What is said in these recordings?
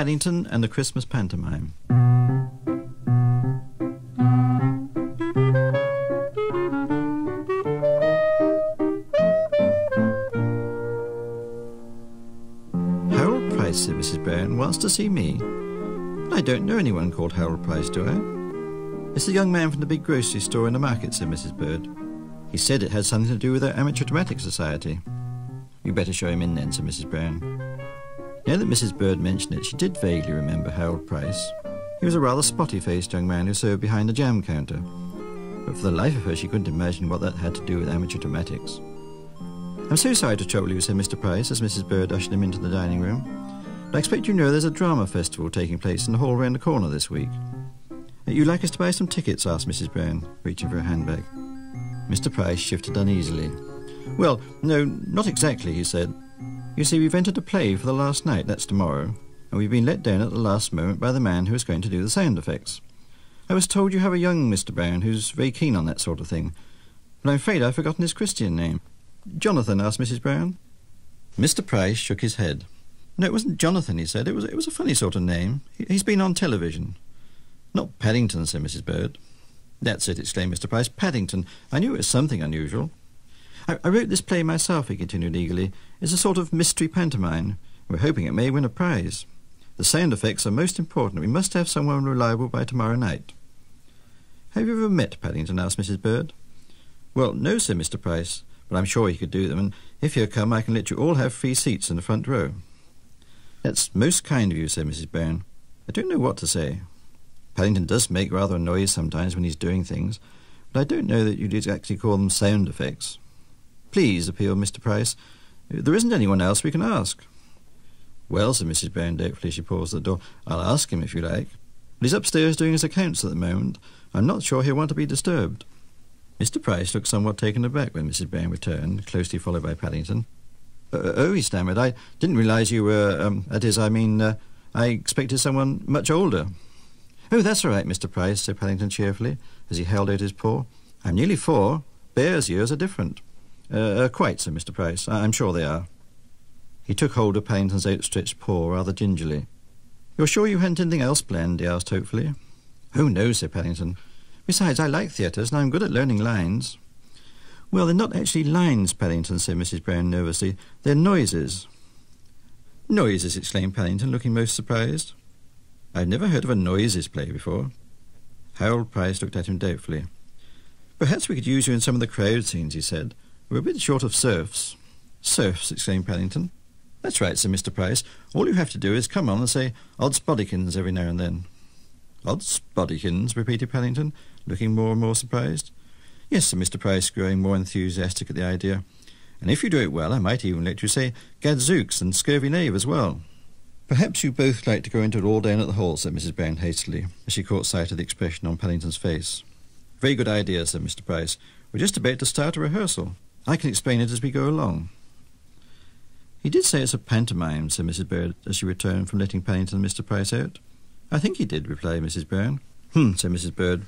Paddington and the Christmas Pantomime. Harold Price, said Mrs. Brown, wants to see me. I don't know anyone called Harold Price, do I? It's the young man from the big grocery store in the market, said Mrs. Bird. He said it had something to do with our Amateur Dramatic Society. You'd better show him in then, said Mrs. Brown. Now that Mrs. Bird mentioned it, she did vaguely remember Harold Price. He was a rather spotty-faced young man who served behind the jam counter. But for the life of her, she couldn't imagine what that had to do with amateur dramatics. I'm so sorry to trouble you, said Mr. Price, as Mrs. Bird ushered him into the dining room. But I expect you know there's a drama festival taking place in the hall round the corner this week. You'd like us to buy some tickets, asked Mrs. Brown, reaching for her handbag. Mr. Price shifted uneasily. Well, no, not exactly, he said. You see, we've entered a play for the last night, that's tomorrow, and we've been let down at the last moment by the man who is going to do the sound effects. I was told you have a young Mr. Brown who's very keen on that sort of thing, but I'm afraid I've forgotten his Christian name. Jonathan, asked Mrs. Brown. Mr. Price shook his head. No, it wasn't Jonathan, he said. It was a funny sort of name. He's been on television. Not Paddington, said Mrs. Bird. That's it, exclaimed Mr. Price. Paddington. I knew it was something unusual. I wrote this play myself, he continued eagerly. It's a sort of mystery pantomime. We're hoping it may win a prize. The sound effects are most important. We must have someone reliable by tomorrow night. Have you ever met Paddington, asked Mrs. Bird. Well, no, said Mr. Price, but I'm sure he could do them, and if you'll come I can let you all have free seats in the front row. That's most kind of you, said Mrs. Brown. I don't know what to say. Paddington does make rather a noise sometimes when he's doing things, but I don't know that you'd exactly call them sound effects. Please, appealed Mr. Price. There isn't anyone else we can ask. Well, said Mrs. Brown doubtfully as she paused at the door, I'll ask him if you like. But he's upstairs doing his accounts at the moment. I'm not sure he'll want to be disturbed. Mr. Price looked somewhat taken aback when Mrs. Brown returned, closely followed by Paddington. Oh, he stammered, I didn't realise you were, I expected someone much older. Oh, that's all right, Mr. Price, said Paddington cheerfully, as he held out his paw. I'm nearly 4. Bears' years are different. Quite, said Mr. Price. I'm sure they are. He took hold of Paddington's outstretched paw rather gingerly. You're sure you hadn't anything else planned? He asked hopefully. Oh, no, said Paddington. Besides, I like theatres, and I'm good at learning lines. Well, they're not actually lines, Paddington, said Mrs. Brown nervously. They're noises. Noises, exclaimed Paddington, looking most surprised. I've never heard of a noises play before. Harold Price looked at him doubtfully. Perhaps we could use you in some of the crowd scenes, he said. We're a bit short of serfs. Serfs, exclaimed Paddington. That's right, said Mr. Price. All you have to do is come on and say odds bodikins every now and then. Odds bodikins, repeated Paddington, looking more and more surprised. Yes, said Mr. Price, growing more enthusiastic at the idea. And if you do it well, I might even let you say gadzooks and scurvy knave as well. Perhaps you both like to go into it all down at the hall, said Mrs. Brown hastily, as she caught sight of the expression on Paddington's face. Very good idea, said Mr. Price. We're just about to start a rehearsal. I can explain it as we go along. He did say it's a pantomime, said Mrs. Bird, as she returned from letting Paddington and Mr. Price out. I think he did, replied Mrs. Brown. Said Mrs. Bird.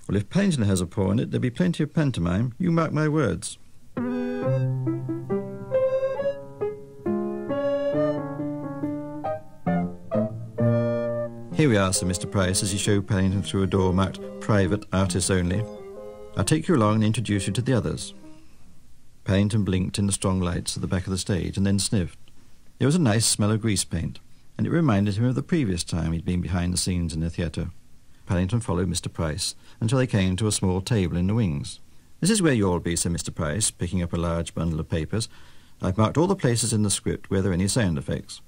Well, if Paddington has a paw in it, there'll be plenty of pantomime. You mark my words. Here we are, said Mr. Price, as he showed Paddington through a door marked Private, Artists Only. I'll take you along and introduce you to the others. Paddington blinked in the strong lights at the back of the stage and then sniffed. There was a nice smell of grease paint, and it reminded him of the previous time he'd been behind the scenes in the theatre. Paddington followed Mr. Price until they came to a small table in the wings. This is where you'll be, said Mr. Price, picking up a large bundle of papers. I've marked all the places in the script where there are any sound effects.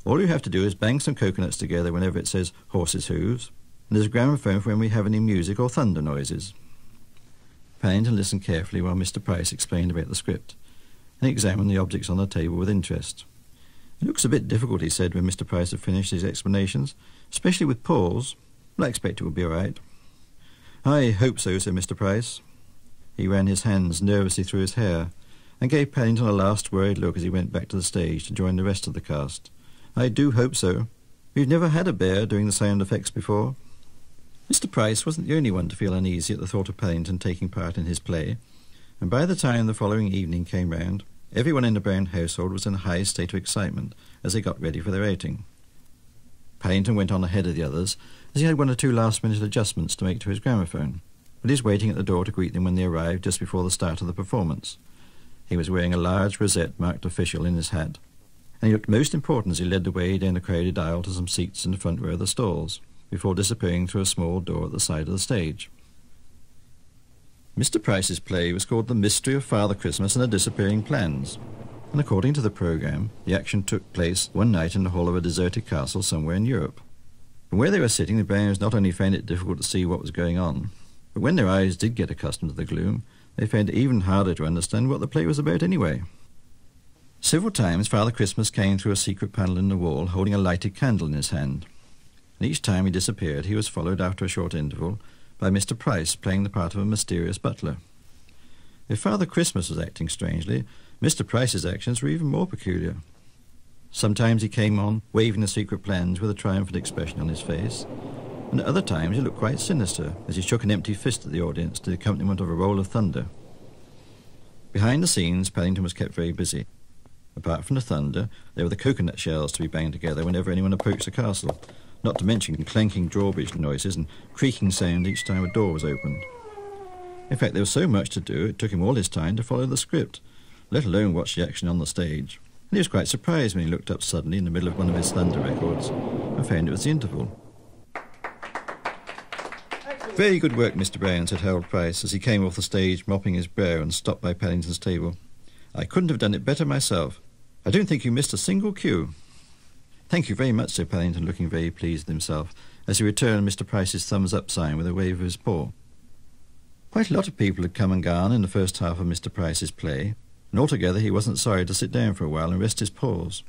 All you have to do is bang some coconuts together whenever it says horses' hooves, and there's a gramophone for when we have any music or thunder noises. Paddington listened carefully while Mr. Price explained about the script, and examined the objects on the table with interest. It looks a bit difficult, he said, when Mr. Price had finished his explanations, especially with paws, but I expect it will be all right. I hope so, said Mr. Price. He ran his hands nervously through his hair, and gave Paddington a last worried look as he went back to the stage to join the rest of the cast. I do hope so. We've never had a bear doing the sound effects before. Mr. Price wasn't the only one to feel uneasy at the thought of Paddington taking part in his play, and by the time the following evening came round, everyone in the Brown household was in a high state of excitement as they got ready for their outing. Paddington went on ahead of the others, as he had one or two last-minute adjustments to make to his gramophone, but he was waiting at the door to greet them when they arrived just before the start of the performance. He was wearing a large rosette marked official in his hat, and he looked most important as he led the way down the crowded aisle to some seats in the front row of the stalls, before disappearing through a small door at the side of the stage. Mr. Price's play was called The Mystery of Father Christmas and the Disappearing Plans, and according to the programme, the action took place one night in the hall of a deserted castle somewhere in Europe. From where they were sitting, the Browns not only found it difficult to see what was going on, but when their eyes did get accustomed to the gloom, they found it even harder to understand what the play was about anyway. Several times Father Christmas came through a secret panel in the wall, holding a lighted candle in his hand, and each time he disappeared he was followed after a short interval by Mr. Price playing the part of a mysterious butler. If Father Christmas was acting strangely, Mr. Price's actions were even more peculiar. Sometimes he came on, waving the secret plans with a triumphant expression on his face, and at other times he looked quite sinister as he shook an empty fist at the audience to the accompaniment of a roll of thunder. Behind the scenes, Paddington was kept very busy. Apart from the thunder, there were the coconut shells to be banged together whenever anyone approached the castle, not to mention clanking drawbridge noises and creaking sound each time a door was opened. In fact, there was so much to do, it took him all his time to follow the script, let alone watch the action on the stage, and he was quite surprised when he looked up suddenly in the middle of one of his thunder records and found it was the interval. "Very good work, Mr. Brown," said Harold Price as he came off the stage mopping his brow and stopped by Paddington's table. "I couldn't have done it better myself. I don't think you missed a single cue." "Thank you very much," said Paddington, looking very pleased with himself, as he returned Mr. Price's thumbs-up sign with a wave of his paw. Quite a lot of people had come and gone in the first half of Mr. Price's play, and altogether he wasn't sorry to sit down for a while and rest his paws.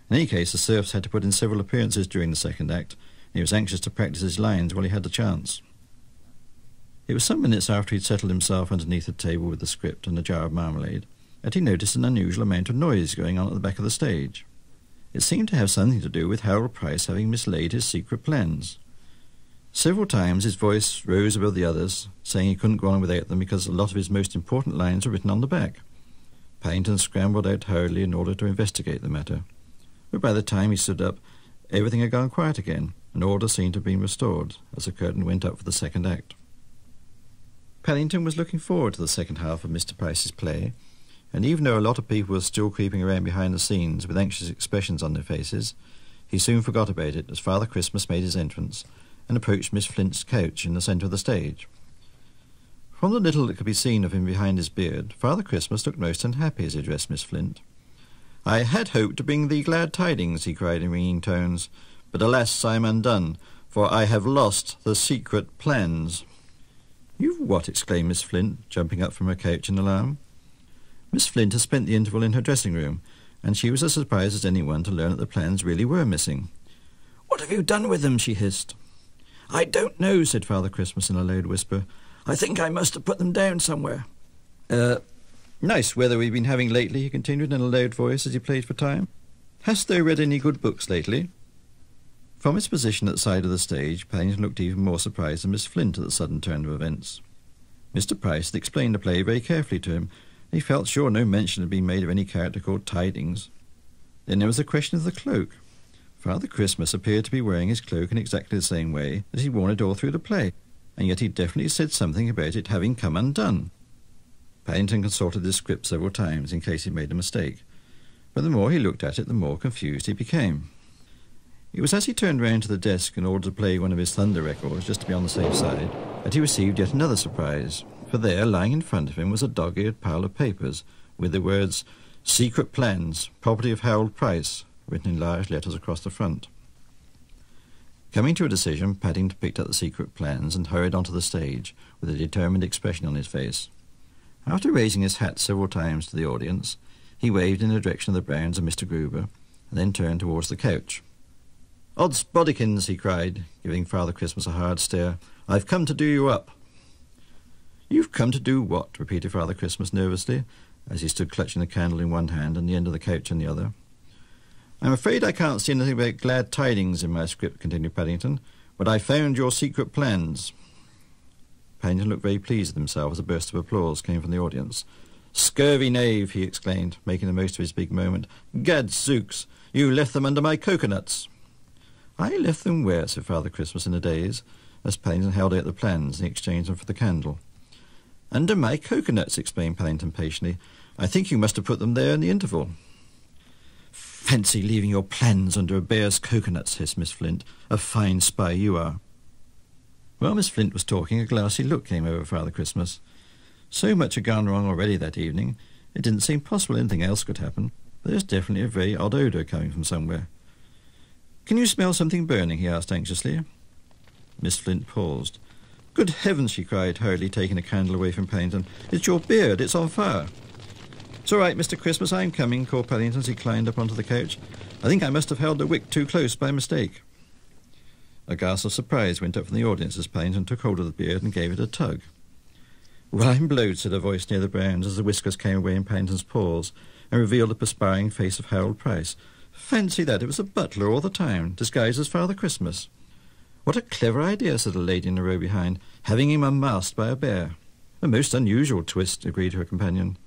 In any case, the serfs had to put in several appearances during the second act, and he was anxious to practice his lines while he had the chance. It was some minutes after he'd settled himself underneath the table with the script and a jar of marmalade that he noticed an unusual amount of noise going on at the back of the stage. It seemed to have something to do with Harold Price having mislaid his secret plans. Several times his voice rose above the others, saying he couldn't go on without them because a lot of his most important lines were written on the back. Paddington scrambled out hurriedly in order to investigate the matter, but by the time he stood up, everything had gone quiet again, and order seemed to have been restored as the curtain went up for the second act. Paddington was looking forward to the second half of Mr. Price's play, and even though a lot of people were still creeping around behind the scenes with anxious expressions on their faces, he soon forgot about it as Father Christmas made his entrance and approached Miss Flint's couch in the centre of the stage. From the little that could be seen of him behind his beard, Father Christmas looked most unhappy as he addressed Miss Flint. "I had hoped to bring thee glad tidings," he cried in ringing tones, "but alas, I am undone, for I have lost the secret plans." "You've what?" exclaimed Miss Flint, jumping up from her couch in alarm. Miss Flint had spent the interval in her dressing-room, and she was as surprised as anyone to learn that the plans really were missing. "What have you done with them?" she hissed. "I don't know," said Father Christmas in a loud whisper. "I think I must have put them down somewhere." Nice weather we've been having lately," he continued in a loud voice as he played for time. "Hast thou read any good books lately?" From his position at the side of the stage, Paddington looked even more surprised than Miss Flint at the sudden turn of events. Mr. Price had explained the play very carefully to him, and he felt sure no mention had been made of any character called Tidings. Then there was the question of the cloak. Father Christmas appeared to be wearing his cloak in exactly the same way as he'd worn it all through the play, and yet he definitely said something about it having come undone. Paddington consulted the script several times in case he made a mistake, but the more he looked at it, the more confused he became. It was as he turned round to the desk in order to play one of his thunder records, just to be on the safe side, that he received yet another surprise, for there, lying in front of him, was a dog-eared pile of papers with the words, "Secret Plans, Property of Harold Price," written in large letters across the front. Coming to a decision, Paddington picked up the secret plans and hurried onto the stage with a determined expression on his face. After raising his hat several times to the audience, he waved in the direction of the Browns and Mr. Gruber, and then turned towards the couch. "Odds bodikins," he cried, giving Father Christmas a hard stare, "I've come to do you up." "You've come to do what?" repeated Father Christmas nervously, as he stood clutching the candle in one hand and the end of the couch in the other. "I'm afraid I can't see anything about glad tidings in my script," continued Paddington, "but I found your secret plans." Paddington looked very pleased with himself as a burst of applause came from the audience. "Scurvy knave," he exclaimed, making the most of his big moment. "Gadzooks, you left them under my coconuts." "I left them where?" said Father Christmas in a daze, as Paddington held out the plans and he exchanged them for the candle. "Under my coconuts," explained Paddington patiently. "I think you must have put them there in the interval." "Fancy leaving your plans under a bear's coconuts," hissed Miss Flint. "A fine spy you are." While Miss Flint was talking, a glassy look came over Father Christmas. So much had gone wrong already that evening, it didn't seem possible anything else could happen, but there's definitely a very odd odour coming from somewhere. "Can you smell something burning?" he asked anxiously. Miss Flint paused. "Good heavens," she cried, hurriedly taking a candle away from Paddington. "It's your beard. It's on fire." "It's all right, Mr. Christmas, I'm coming," called Paddington as he climbed up onto the couch. "I think I must have held the wick too close by mistake." A gasp of surprise went up from the audience as Paddington took hold of the beard and gave it a tug. "Well, I'm blowed," said a voice near the Browns as the whiskers came away in Paddington's paws and revealed the perspiring face of Harold Price. "Fancy that, it was the butler all the time, disguised as Father Christmas." "What a clever idea," said a lady in the row behind, "having him unmasked by a bear." "A most unusual twist," agreed her companion.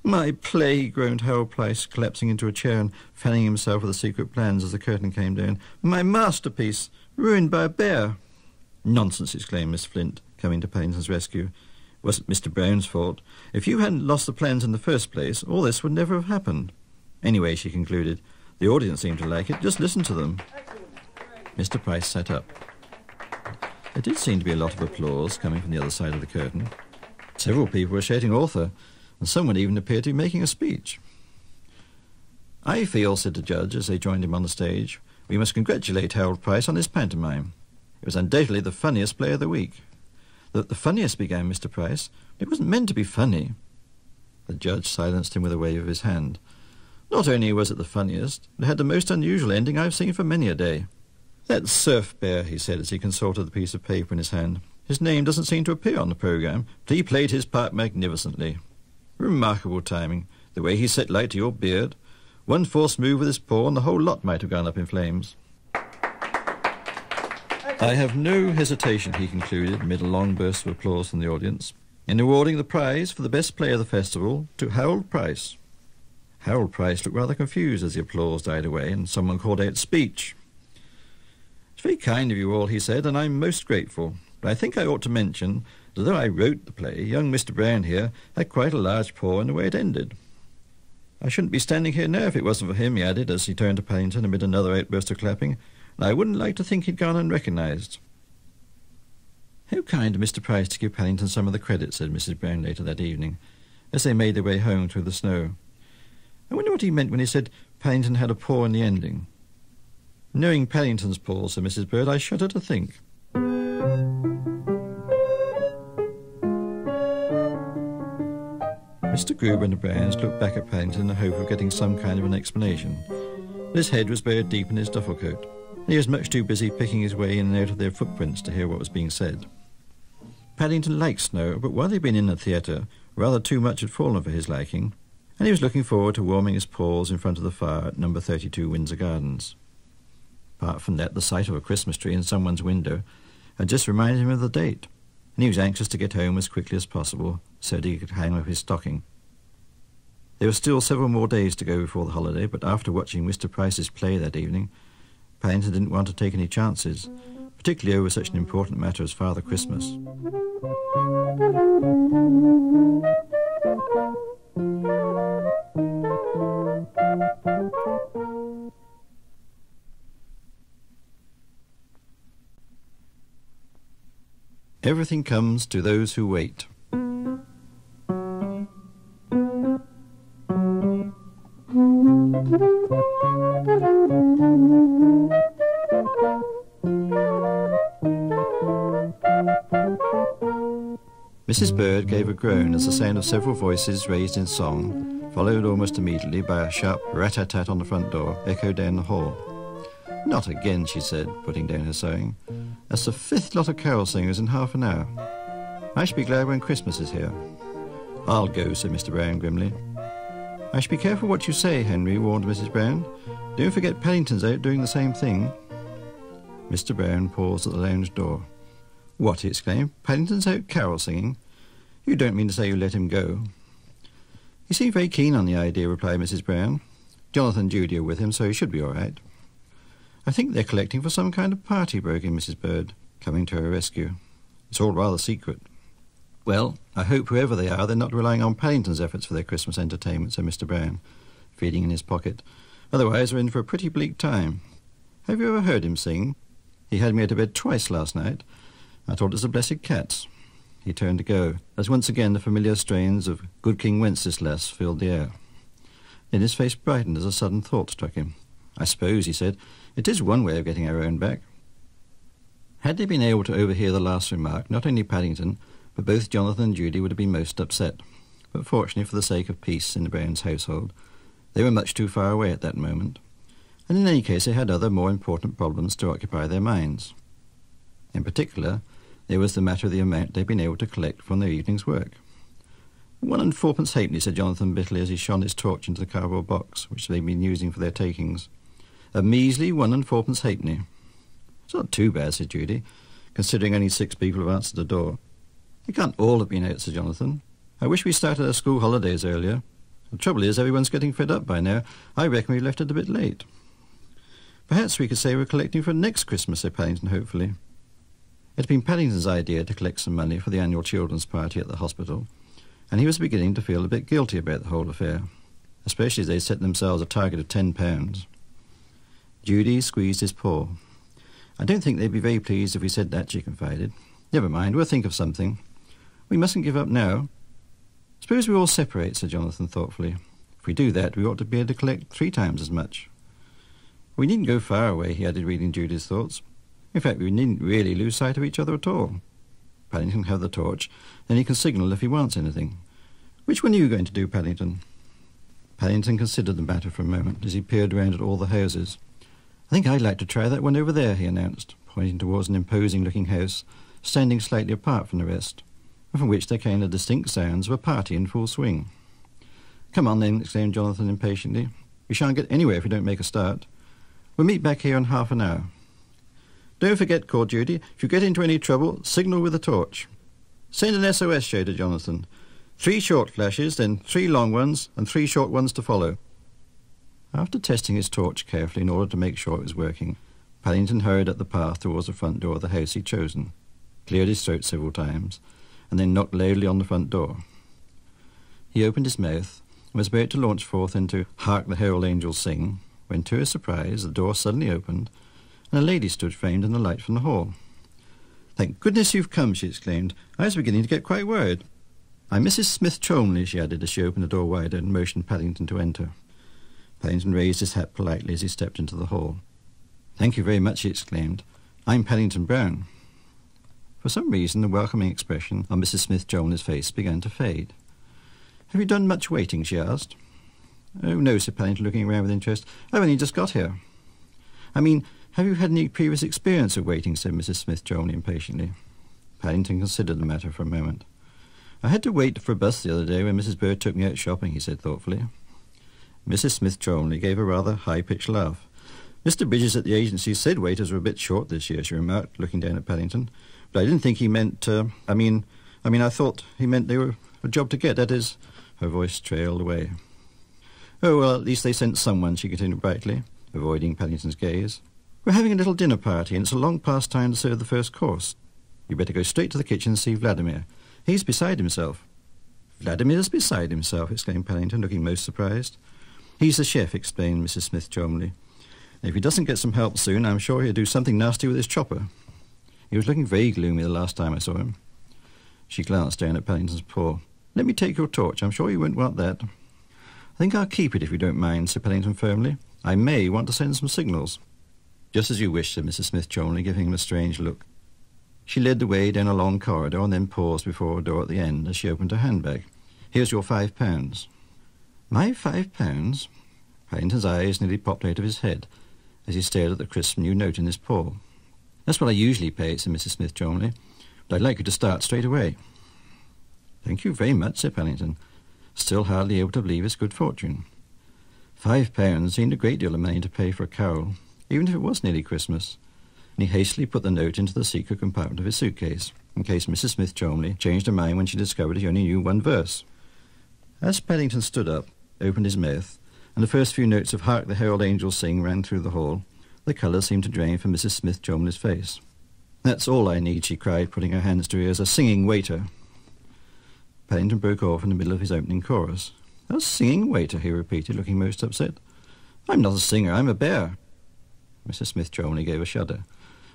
"My play," groaned Harold Price, collapsing into a chair and fanning himself with the secret plans as the curtain came down. "My masterpiece, ruined by a bear." "Nonsense," exclaimed Miss Flint, coming to Paddington's rescue. "It wasn't Mr. Brown's fault. If you hadn't lost the plans in the first place, all this would never have happened. Anyway," she concluded, "the audience seemed to like it. Just listen to them." Mr. Price sat up. There did seem to be a lot of applause coming from the other side of the curtain. Several people were shouting "author," and someone even appeared to be making a speech. "I feel," said the judge as they joined him on the stage, "we must congratulate Harold Price on his pantomime. It was undoubtedly the funniest play of the week." "The funniest," began Mr. Price. "It wasn't meant to be funny." The judge silenced him with a wave of his hand. "Not only was it the funniest, it had the most unusual ending I've seen for many a day. That Surf Bear," he said as he consulted the piece of paper in his hand. "His name doesn't seem to appear on the programme, but he played his part magnificently. Remarkable timing, the way he set light to your beard. One false move with his paw and the whole lot might have gone up in flames." "I have no hesitation," he concluded, amid a long burst of applause from the audience, "in awarding the prize for the best play of the festival to Harold Price." Harold Price looked rather confused as the applause died away and someone called out, "Speech." "It's very kind of you all," he said, "and I'm most grateful. But I think I ought to mention that though I wrote the play, young Mr. Brown here had quite a large paw in the way it ended. I shouldn't be standing here now if it wasn't for him," he added as he turned to Paddington amid another outburst of clapping, "and I wouldn't like to think he'd gone unrecognised." "How kind of Mr. Price to give Paddington some of the credit," said Mrs. Brown later that evening, as they made their way home through the snow. "I wonder what he meant when he said Paddington had a paw in the ending." "Knowing Paddington's paw," said Mrs. Bird, "I shudder to think." Mr. Gruber and the Browns looked back at Paddington in the hope of getting some kind of an explanation, but his head was buried deep in his duffel coat, and he was much too busy picking his way in and out of their footprints to hear what was being said. Paddington liked snow, but while they'd been in the theatre, rather too much had fallen for his liking, and he was looking forward to warming his paws in front of the fire at number 32 Windsor Gardens. Apart from that, the sight of a Christmas tree in someone's window had just reminded him of the date, and he was anxious to get home as quickly as possible so that he could hang up his stocking. There were still several more days to go before the holiday, but after watching Mr. Price's play that evening, Paddington didn't want to take any chances, particularly over such an important matter as Father Christmas. Everything comes to those who wait. Mrs. Bird gave a groan as the sound of several voices raised in song, followed almost immediately by a sharp rat-tat-tat on the front door, echoed down the hall. "Not again," she said, putting down her sewing. "That's the 5th lot of carol singers in half an hour. I shall be glad when Christmas is here." "I'll go," said Mr. Brown grimly. "I should be careful what you say, Henry," warned Mrs. Brown. "Don't forget Paddington's out doing the same thing." Mr. Brown paused at the lounge door. "What?" he exclaimed. "Paddington's out carol singing? You don't mean to say you let him go?" "He seemed very keen on the idea," replied Mrs. Brown. "Jonathan and Judy are with him, so he should be all right." "I think they're collecting for some kind of party," broke in Mrs. Bird, coming to her rescue. "It's all rather secret." "Well, I hope whoever they are, they're not relying on Paddington's efforts for their Christmas entertainment," said Mr. Brown, feeling in his pocket. "Otherwise we're in for a pretty bleak time. Have you ever heard him sing? He had me out of bed twice last night. I thought it was the blessed cats." He turned to go, as once again the familiar strains of Good King Wenceslas filled the air. Then his face brightened as a sudden thought struck him. "I suppose," he said, "it is one way of getting our own back." Had they been able to overhear the last remark, not only Paddington, but both Jonathan and Judy would have been most upset. But fortunately, for the sake of peace in the Browns' household, they were much too far away at that moment, and in any case they had other more important problems to occupy their minds. In particular, there was the matter of the amount they'd been able to collect from their evening's work. 1 and 4 halfpenny, said Jonathan bitterly as he shone his torch into the cardboard box which they'd been using for their takings. "A measly 1 and 4 halfpenny. "It's not too bad," said Judy, "considering only 6 people have answered the door." "They can't all have been out," said Jonathan. "I wish we started our school holidays earlier. The trouble is, everyone's getting fed up by now. I reckon we left it a bit late." "Perhaps we could say we're collecting for next Christmas," said Paddington hopefully. It had been Paddington's idea to collect some money for the annual children's party at the hospital, and he was beginning to feel a bit guilty about the whole affair, especially as they set themselves a target of £10. Judy squeezed his paw. "I don't think they'd be very pleased if we said that," she confided. "Never mind, we'll think of something. We mustn't give up now." "Suppose we all separate," said Jonathan thoughtfully. "If we do that, we ought to be able to collect 3 times as much. We needn't go far away," he added, reading Judy's thoughts. "In fact, we needn't really lose sight of each other at all. Paddington can have the torch, then he can signal if he wants anything. Which one are you going to do, Paddington?" Paddington considered the matter for a moment as he peered round at all the houses. "I think I'd like to try that one over there," he announced, pointing towards an imposing-looking house, standing slightly apart from the rest, and from which there came the distinct sounds of a party in full swing. "Come on, then," exclaimed Jonathan impatiently. "We shan't get anywhere if we don't make a start. We'll meet back here in half an hour." "Don't forget," called Judy, "if you get into any trouble, signal with a torch." "Send an SOS," shouted Jonathan. 3 short flashes, then 3 long ones, and 3 short ones to follow." After testing his torch carefully in order to make sure it was working, Paddington hurried up the path towards the front door of the house he'd chosen, cleared his throat several times, and then knocked loudly on the front door. He opened his mouth and was about to launch forth into "Hark the Herald Angels Sing," when, to his surprise, the door suddenly opened, and a lady stood framed in the light from the hall. "Thank goodness you've come," she exclaimed. "I was beginning to get quite worried. I'm Mrs. Smith Cholmondeley," she added as she opened the door wider and motioned Paddington to enter. Paddington raised his hat politely as he stepped into the hall. "Thank you very much," he exclaimed. "I'm Paddington Brown." For some reason, the welcoming expression on Mrs. Smith Cholmondeley's face began to fade. "Have you done much waiting?" she asked. "Oh, no," said Paddington, looking around with interest. "I've only just got here." "I mean, have you had any previous experience of waiting?" said Mrs. Smith Cholmondeley impatiently. Paddington considered the matter for a moment. "I had to wait for a bus the other day when Mrs. Bird took me out shopping," he said thoughtfully. Mrs. Smith Cholmondeley gave a rather high-pitched laugh. "Mr. Bridges at the agency said waiters were a bit short this year," she remarked, looking down at Paddington. "But I didn't think he meant, I thought he meant they were a job to get, that is—" Her voice trailed away. "Oh, well, at least they sent someone," she continued brightly, avoiding Paddington's gaze. "We're having a little dinner party, and it's a long past time to serve the first course. You'd better go straight to the kitchen and see Vladimir. He's beside himself." "Vladimir's beside himself?" exclaimed Paddington, looking most surprised. "He's the chef," explained Mrs. Smith Cholmondeley. "If he doesn't get some help soon, I'm sure he'll do something nasty with his chopper. He was looking very gloomy the last time I saw him." She glanced down at Paddington's paw. "Let me take your torch. I'm sure you won't want that." "I think I'll keep it if you don't mind," said Paddington firmly. "I may want to send some signals." "Just as you wish," said Mrs. Smith Cholmondeley, giving him a strange look. She led the way down a long corridor and then paused before a door at the end as she opened her handbag. "Here's your £5. "My £5? Paddington's eyes nearly popped out of his head as he stared at the crisp new note in his paw. "That's what I usually pay," said Mrs. Smith Cholmondeley, "but I'd like you to start straight away." "Thank you very much," said Paddington, still hardly able to believe his good fortune. £5 seemed a great deal of money to pay for a carol, even if it was nearly Christmas, and he hastily put the note into the secret compartment of his suitcase, in case Mrs. Smith Cholmondeley changed her mind when she discovered he only knew 1 verse. As Paddington stood up, opened his mouth, and the first few notes of "Hark the Herald Angels Sing" ran through the hall, The colour seemed to drain from Mrs. Smith Cholmondeley's face. "That's all I need," she cried, putting her hands to her ears. "A singing waiter." Paddington broke off in the middle of his opening chorus. "A singing waiter," he repeated, looking most upset. "I'm not a singer, I'm a bear." Mrs. Smith Cholmondeley gave a shudder.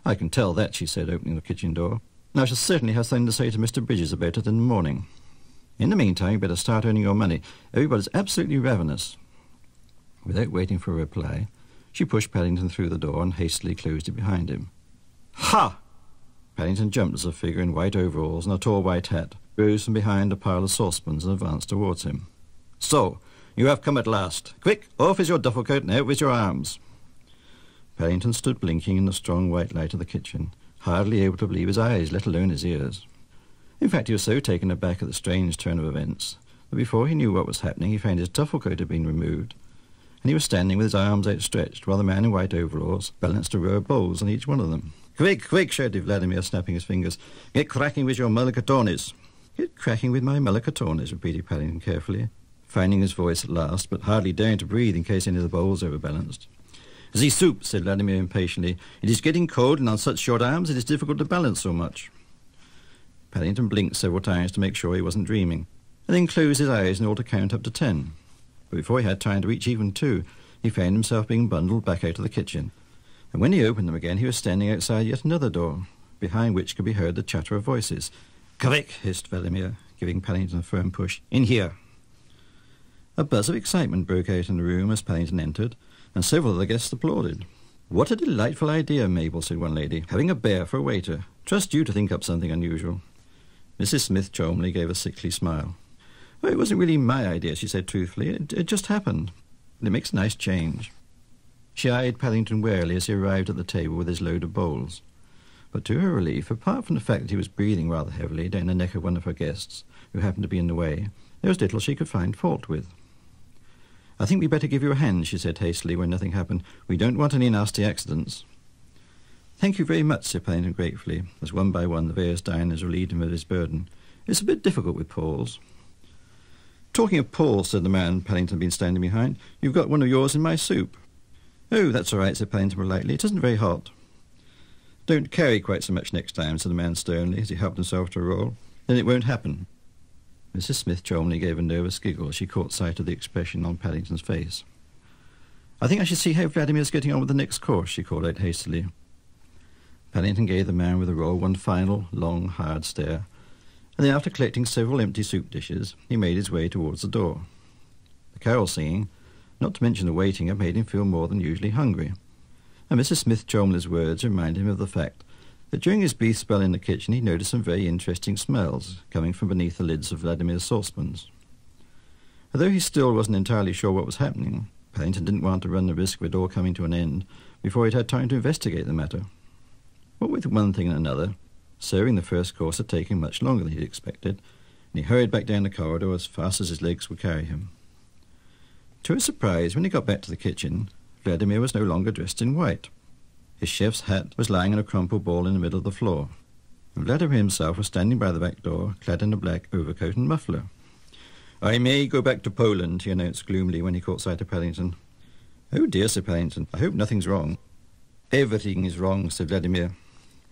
"I can tell that," she said, opening the kitchen door. "And I shall certainly have something to say to Mr. Bridges about it in the morning. In the meantime, you'd better start earning your money. Everybody's absolutely ravenous." Without waiting for a reply, she pushed Paddington through the door and hastily closed it behind him. "Ha!" Paddington jumped as a figure in white overalls and a tall white hat rose from behind a pile of saucepans and advanced towards him. "So, you have come at last. Quick, off is your duffel coat and out with your arms." Paddington stood blinking in the strong white light of the kitchen, hardly able to believe his eyes, let alone his ears. In fact, he was so taken aback at the strange turn of events that before he knew what was happening, he found his duffel coat had been removed, and he was standing with his arms outstretched while the man in white overalls balanced a row of bowls on each one of them. "Quick, quick!" shouted Vladimir, snapping his fingers. "Get cracking with your mullicatones." "Get cracking with my mullicatones," repeated Paddington carefully, finding his voice at last, but hardly daring to breathe in case any of the bowls overbalanced. "The soup," said Vladimir impatiently. "It is getting cold, and on such short arms it is difficult to balance so much." Paddington blinked several times to make sure he wasn't dreaming, and then closed his eyes in order to count up to 10. But before he had time to reach even 2, he found himself being bundled back out of the kitchen. And when he opened them again, he was standing outside yet another door, behind which could be heard the chatter of voices. "Quick!" hissed Vladimir, giving Paddington a firm push. "In here!" A buzz of excitement broke out in the room as Paddington entered, and several of the guests applauded. "What a delightful idea, Mabel," said one lady, "having a bear for a waiter. Trust you to think up something unusual." Mrs. Smith Cholmondeley gave a sickly smile. "Well, it wasn't really my idea," she said truthfully. It just happened. And it makes a nice change." She eyed Paddington warily as he arrived at the table with his load of bowls. But to her relief, apart from the fact that he was breathing rather heavily down the neck of one of her guests, who happened to be in the way, there was little she could find fault with. "I think we'd better give you a hand," she said hastily when nothing happened. "We don't want any nasty accidents." "Thank you very much," said Paddington gratefully, as one by one the various diners relieved him of his burden. "It's a bit difficult with Pauls." "Talking of Pauls," said the man Paddington had been standing behind, "you've got one of yours in my soup." "Oh, that's all right," said Paddington politely. "It isn't very hot." "Don't carry quite so much next time," said the man sternly, as he helped himself to a roll. "Then it won't happen." Mrs. Smith Cholmondeley gave a nervous giggle as she caught sight of the expression on Paddington's face. "I think I should see how Vladimir's getting on with the next course," she called out hastily. Paddington gave the man with the roll one final, long, hard stare, and then after collecting several empty soup dishes, he made his way towards the door. The carol singing, not to mention the waiting, had made him feel more than usually hungry, and Mrs. Smith Cholmondeley's words reminded him of the fact that during his brief spell in the kitchen he noticed some very interesting smells coming from beneath the lids of Vladimir's saucepans. Although he still wasn't entirely sure what was happening, Paddington didn't want to run the risk of it all coming to an end before he'd had time to investigate the matter. What with one thing and another, serving the first course had taken much longer than he'd expected, and he hurried back down the corridor as fast as his legs would carry him. To his surprise, when he got back to the kitchen, Vladimir was no longer dressed in white. His chef's hat was lying in a crumpled ball in the middle of the floor, and Vladimir himself was standing by the back door, clad in a black overcoat and muffler. "I may go back to Poland," he announced gloomily when he caught sight of Paddington. "Oh dear," said Paddington, "I hope nothing's wrong." "Everything is wrong," said Vladimir.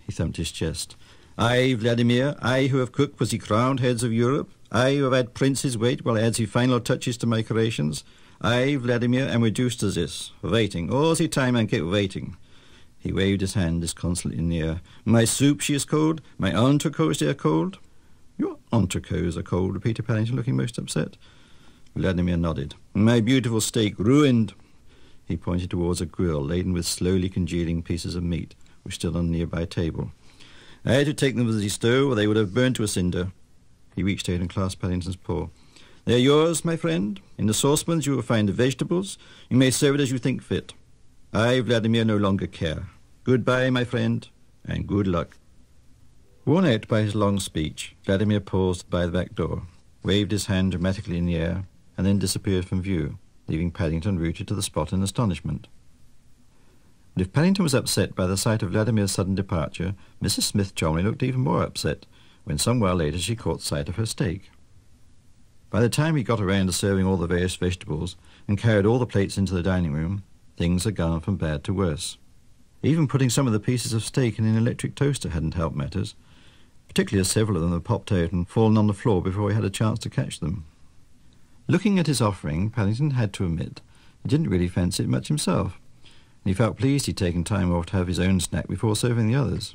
He thumped his chest. "I, Vladimir, I who have cooked for the crowned heads of Europe, I who have had princes wait while I add the final touches to my creations, I, Vladimir, am reduced to this, waiting, all the time I keep waiting." He waved his hand disconsolately in the air. "My soup, she is cold. My entrecots, they are cold." "Your entrecots are cold," repeated Paddington, looking most upset. Vladimir nodded. "My beautiful steak ruined." He pointed towards a grill laden with slowly congealing pieces of meat, which stood on a nearby table. "I had to take them to the stove, or they would have burned to a cinder." He reached out and clasped Paddington's paw. "They are yours, my friend. In the saucepans you will find the vegetables. You may serve it as you think fit. I, Vladimir, no longer care. Goodbye, my friend, and good luck." Worn out by his long speech, Vladimir paused by the back door, waved his hand dramatically in the air, and then disappeared from view, leaving Paddington rooted to the spot in astonishment. But if Paddington was upset by the sight of Vladimir's sudden departure, Mrs. Smith Cholmondeley looked even more upset when some while later she caught sight of her steak. By the time he got around to serving all the various vegetables and carried all the plates into the dining room, things had gone from bad to worse. Even putting some of the pieces of steak in an electric toaster hadn't helped matters, particularly as several of them had popped out and fallen on the floor before he had a chance to catch them. Looking at his offering, Paddington had to admit he didn't really fancy it much himself, and he felt pleased he'd taken time off to have his own snack before serving the others.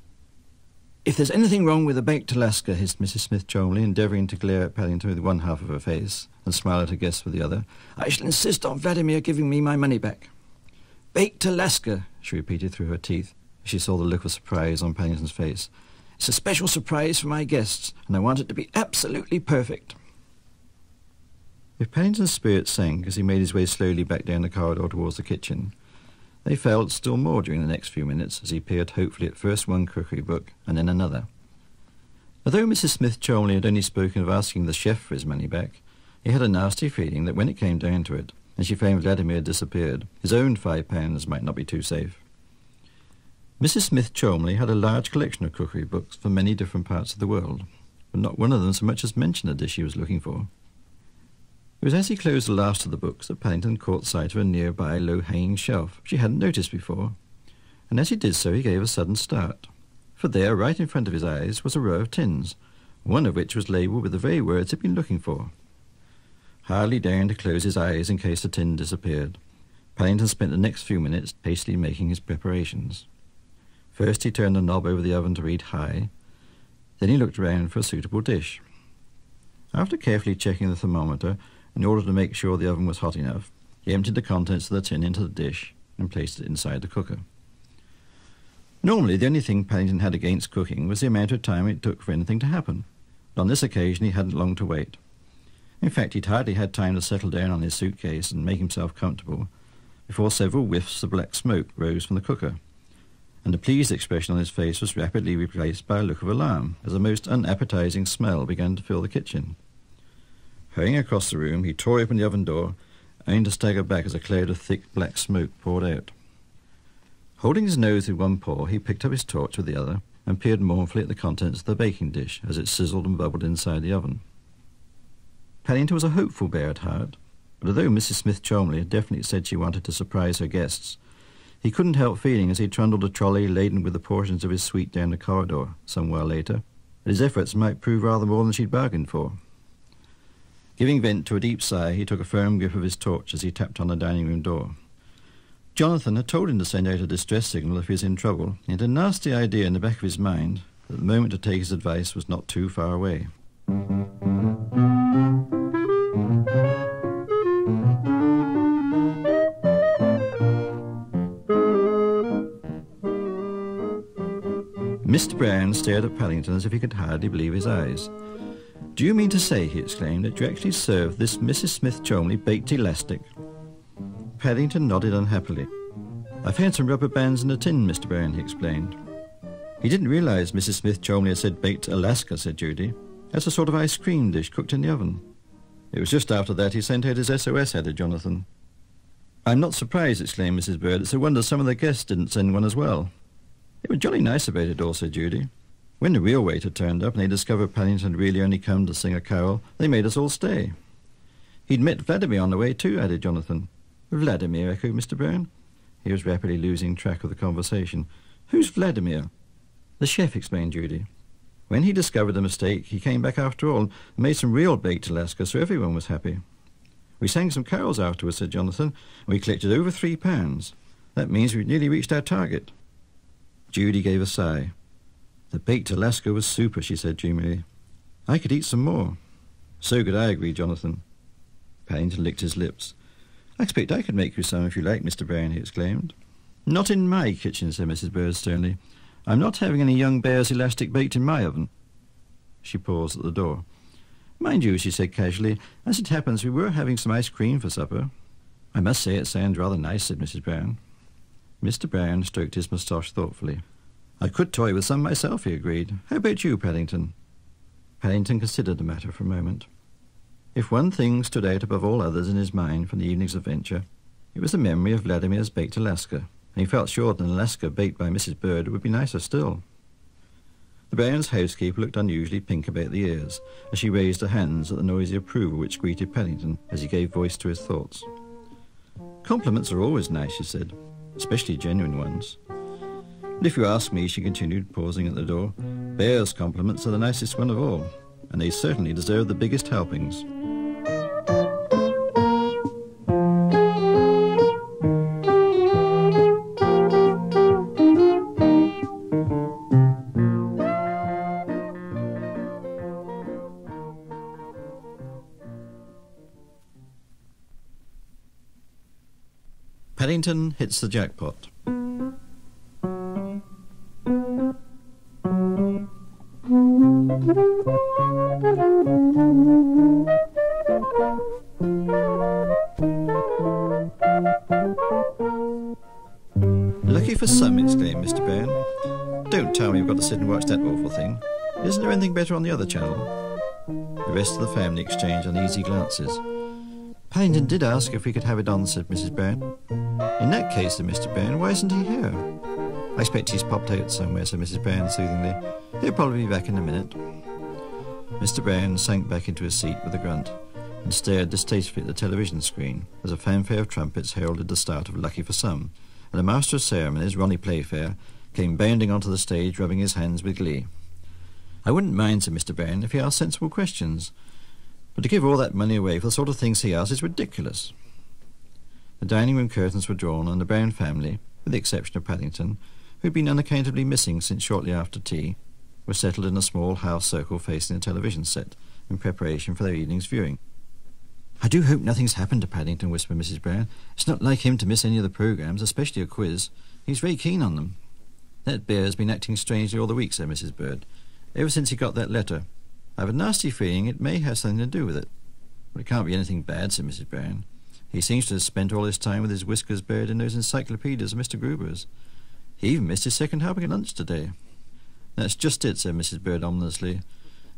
"If there's anything wrong with the baked Alaska," hissed Mrs. Smith Cholmondeley, endeavouring to glare at Paddington with one half of her face and smile at her guests with the other, "I shall insist on Vladimir giving me my money back." "Baked Alaska," she repeated through her teeth, as she saw the look of surprise on Paddington's face. "It's a special surprise for my guests, and I want it to be absolutely perfect." If Paddington's spirits sank as he made his way slowly back down the corridor towards the kitchen, they fell still more during the next few minutes as he peered hopefully at first one cookery book and then another. Although Mrs. Smith Cholmondeley had only spoken of asking the chef for his money back, he had a nasty feeling that when it came down to it, and she found Vladimir had disappeared, his own £5 might not be too safe. Mrs. Smith Cholmondeley had a large collection of cookery books from many different parts of the world, but not one of them so much as mentioned the dish he was looking for. It was as he closed the last of the books that Paddington caught sight of a nearby low-hanging shelf which he hadn't noticed before, and as he did so he gave a sudden start, for there, right in front of his eyes, was a row of tins, one of which was labelled with the very words he'd been looking for. Hardly daring to close his eyes in case the tin disappeared, Paddington spent the next few minutes hastily making his preparations. First he turned the knob over the oven to read high, then he looked round for a suitable dish. After carefully checking the thermometer in order to make sure the oven was hot enough, he emptied the contents of the tin into the dish and placed it inside the cooker. Normally the only thing Paddington had against cooking was the amount of time it took for anything to happen, but on this occasion he hadn't long to wait. In fact, he'd hardly had time to settle down on his suitcase and make himself comfortable before several whiffs of black smoke rose from the cooker, and the pleased expression on his face was rapidly replaced by a look of alarm as a most unappetizing smell began to fill the kitchen. Hurrying across the room, he tore open the oven door, only to stagger back as a cloud of thick black smoke poured out. Holding his nose with one paw, he picked up his torch with the other and peered mournfully at the contents of the baking dish as it sizzled and bubbled inside the oven. Paddington was a hopeful bear at heart, but although Mrs. Smith Cholmondeley had definitely said she wanted to surprise her guests, he couldn't help feeling as he trundled a trolley laden with the portions of his sweet down the corridor some while later that his efforts might prove rather more than she'd bargained for. Giving vent to a deep sigh, he took a firm grip of his torch as he tapped on the dining-room door. Jonathan had told him to send out a distress signal if he was in trouble. He had a nasty idea in the back of his mind that the moment to take his advice was not too far away. Mr. Brown stared at Paddington as if he could hardly believe his eyes. "Do you mean to say," he exclaimed, "that you actually served this Mrs. Smith Cholmondeley baked elastic?" Paddington nodded unhappily. "I found some rubber bands in a tin, Mr. Brown," he explained. "He didn't realise Mrs. Smith Cholmondeley had said baked Alaska," said Judy. "That's a sort of ice cream dish cooked in the oven." "It was just after that he sent out his SOS," added Jonathan. "I'm not surprised," exclaimed Mrs. Bird. "It's a wonder some of the guests didn't send one as well." "They were jolly nice about it all," said Judy. "When the real waiter turned up and they discovered Paddington had really only come to sing a carol, they made us all stay." "He'd met Vladimir on the way too," added Jonathan. "Vladimir," echoed Mr. Brown. He was rapidly losing track of the conversation. "Who's Vladimir?" "The chef," explained Judy. "When he discovered the mistake, he came back after all and made some real baked Alaska, so everyone was happy. We sang some carols afterwards," said Jonathan, "and we collected over £3. That means we've nearly reached our target." Judy gave a sigh. "The baked Alaska was super," she said dreamily. "I could eat some more." "So could I," agreed Jonathan. Paddington licked his lips. "I expect I could make you some if you like, Mr. Brown," he exclaimed. "Not in my kitchen," said Mrs. Bird sternly. "I'm not having any young bear's elastic baked in my oven." She paused at the door. "Mind you," she said casually, "as it happens we were having some ice cream for supper." "I must say it sounds rather nice," said Mrs. Brown. Mr. Brown stroked his moustache thoughtfully. "I could toy with some myself," he agreed. "How about you, Paddington?" Paddington considered the matter for a moment. If one thing stood out above all others in his mind from the evening's adventure, it was the memory of Vladimir's baked Alaska, and he felt sure that an Alaska baked by Mrs. Bird would be nicer still. The Brown's housekeeper looked unusually pink about the ears as she raised her hands at the noisy approval which greeted Paddington as he gave voice to his thoughts. "Compliments are always nice," she said, "especially genuine ones. But if you ask me, she continued, pausing at the door, Bear's compliments are the nicest one of all, and they certainly deserve the biggest helpings. Paddington hits the jackpot. Lucky for some, exclaimed Mr. Bairn. Don't tell me you've got to sit and watch that awful thing. Isn't there anything better on the other channel? The rest of the family exchanged uneasy glances. Paddington did ask if we could have it on, said Mrs. Bairn. In that case, said Mr. Bairn, why isn't he here? I expect he's popped out somewhere, said Mrs. Bairn soothingly. He'll probably be back in a minute. Mr. Bairn sank back into his seat with a grunt and stared distastefully at the television screen as a fanfare of trumpets heralded the start of Lucky for Some, and the Master of Ceremonies, Ronnie Playfair, came bounding onto the stage, rubbing his hands with glee. I wouldn't mind, said Mr. Bairn, if he asked sensible questions, but to give all that money away for the sort of things he asks is ridiculous. The dining-room curtains were drawn, and the Bairn family, with the exception of Paddington, who had been unaccountably missing since shortly after tea, were settled in a small house circle facing the television set, in preparation for their evening's viewing. I do hope nothing's happened to Paddington, whispered Mrs. Bairn. It's not like him to miss any of the programmes, especially a quiz. He's very keen on them. That bear's been acting strangely all the week, said Mrs. Bird, ever since he got that letter. I've a nasty feeling it may have something to do with it. But it can't be anything bad, said Mrs. Bairn. He seems to have spent all his time with his whiskers buried in those encyclopedias of Mr. Gruber's. He even missed his second helping at lunch today. That's just it, said Mrs. Bird ominously.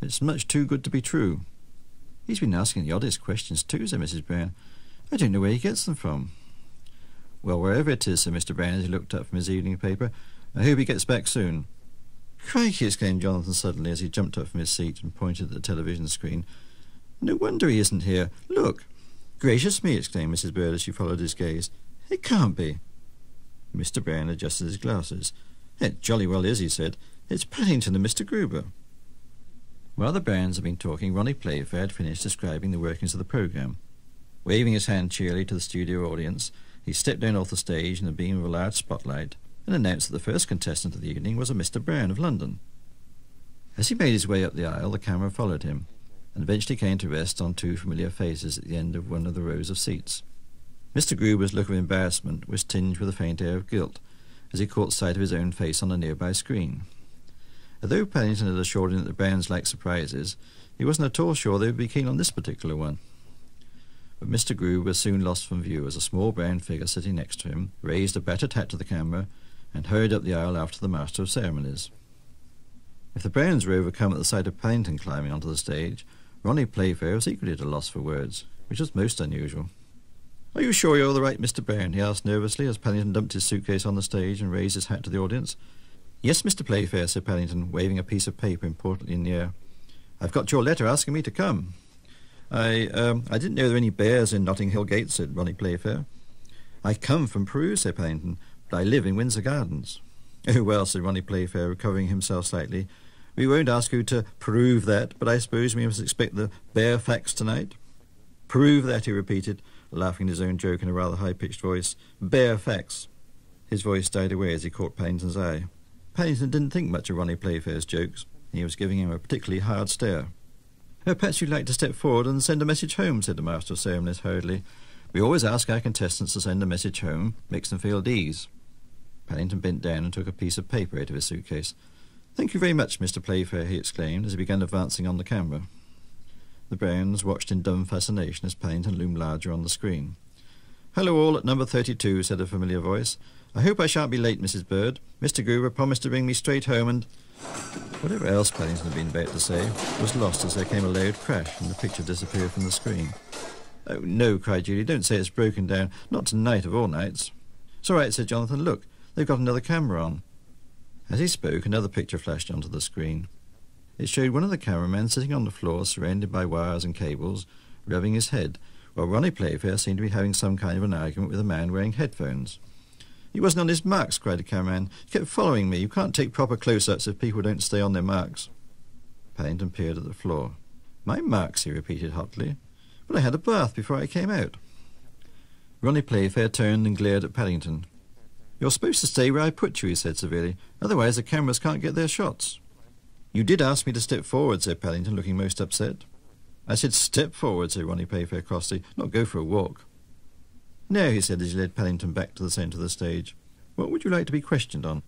It's much too good to be true. He's been asking the oddest questions too, said Mrs. Bairn. I don't know where he gets them from. Well, wherever it is, said Mr. Bairn as he looked up from his evening paper, I hope he gets back soon. Crikey, exclaimed Jonathan suddenly as he jumped up from his seat and pointed at the television screen. No wonder he isn't here. Look! Gracious me, exclaimed Mrs. Bird as she followed his gaze. It can't be. Mr. Bairn adjusted his glasses. It jolly well is, he said. It's Paddington and Mr. Gruber. While the Bairns had been talking, Ronnie Playfair had finished describing the workings of the programme. Waving his hand cheerily to the studio audience, he stepped down off the stage in the beam of a large spotlight and announced that the first contestant of the evening was a Mr. Bairn of London. As he made his way up the aisle, the camera followed him, and eventually came to rest on two familiar faces at the end of one of the rows of seats. Mr. Gruber's look of embarrassment was tinged with a faint air of guilt as he caught sight of his own face on a nearby screen. Although Paddington had assured him that the Bairns liked surprises, he wasn't at all sure they would be keen on this particular one. But Mr. Gruber was soon lost from view as a small brown figure sitting next to him raised a battered hat to the camera and hurried up the aisle after the Master of Ceremonies. If the Bairns were overcome at the sight of Paddington climbing onto the stage, Ronnie Playfair was equally at a loss for words, which was most unusual. Are you sure you're all the right Mr. Bairn? He asked nervously as Paddington dumped his suitcase on the stage and raised his hat to the audience. Yes, Mr. Playfair, said Paddington, waving a piece of paper importantly in the air. I've got your letter asking me to come. I didn't know there were any bears in Notting Hill Gate, said Ronnie Playfair. I come from Peru, said Paddington, but I live in Windsor Gardens. Oh, well, said Ronnie Playfair, recovering himself slightly. We won't ask you to prove that, but I suppose we must expect the bear facts tonight. Prove that, he repeated, laughing at his own joke in a rather high-pitched voice. Bear facts. His voice died away as he caught Paddington's eye. Paddington didn't think much of Ronnie Playfair's jokes. He was giving him a particularly hard stare. Perhaps you'd like to step forward and send a message home, said the Master of Ceremonies hurriedly. We always ask our contestants to send a message home. Makes them feel at ease. Paddington bent down and took a piece of paper out of his suitcase. Thank you very much, Mr. Playfair, he exclaimed as he began advancing on the camera. The Bairns watched in dumb fascination as Paddington loomed larger on the screen. Hello all at number 32, said a familiar voice. I hope I shan't be late, Mrs. Bird. Mr. Gruber promised to bring me straight home and... Whatever else Paddington had been about to say was lost as there came a loud crash and the picture disappeared from the screen. Oh, no, cried Judy, don't say it's broken down. Not tonight of all nights. It's all right, said Jonathan. Look, they've got another camera on. As he spoke, another picture flashed onto the screen. It showed one of the cameramen sitting on the floor, surrounded by wires and cables, rubbing his head, while Ronnie Playfair seemed to be having some kind of an argument with a man wearing headphones. He wasn't on his marks, cried the cameraman. He kept following me. You can't take proper close-ups if people don't stay on their marks. Paddington peered at the floor. My marks, he repeated hotly. But I had a bath before I came out. Ronnie Playfair turned and glared at Paddington. You're supposed to stay where I put you, he said severely. Otherwise the cameras can't get their shots. You did ask me to step forward, said Paddington, looking most upset. I said step forward, said Ronnie Playfair crossly, not go for a walk. No, he said as he led Paddington back to the centre of the stage. What would you like to be questioned on?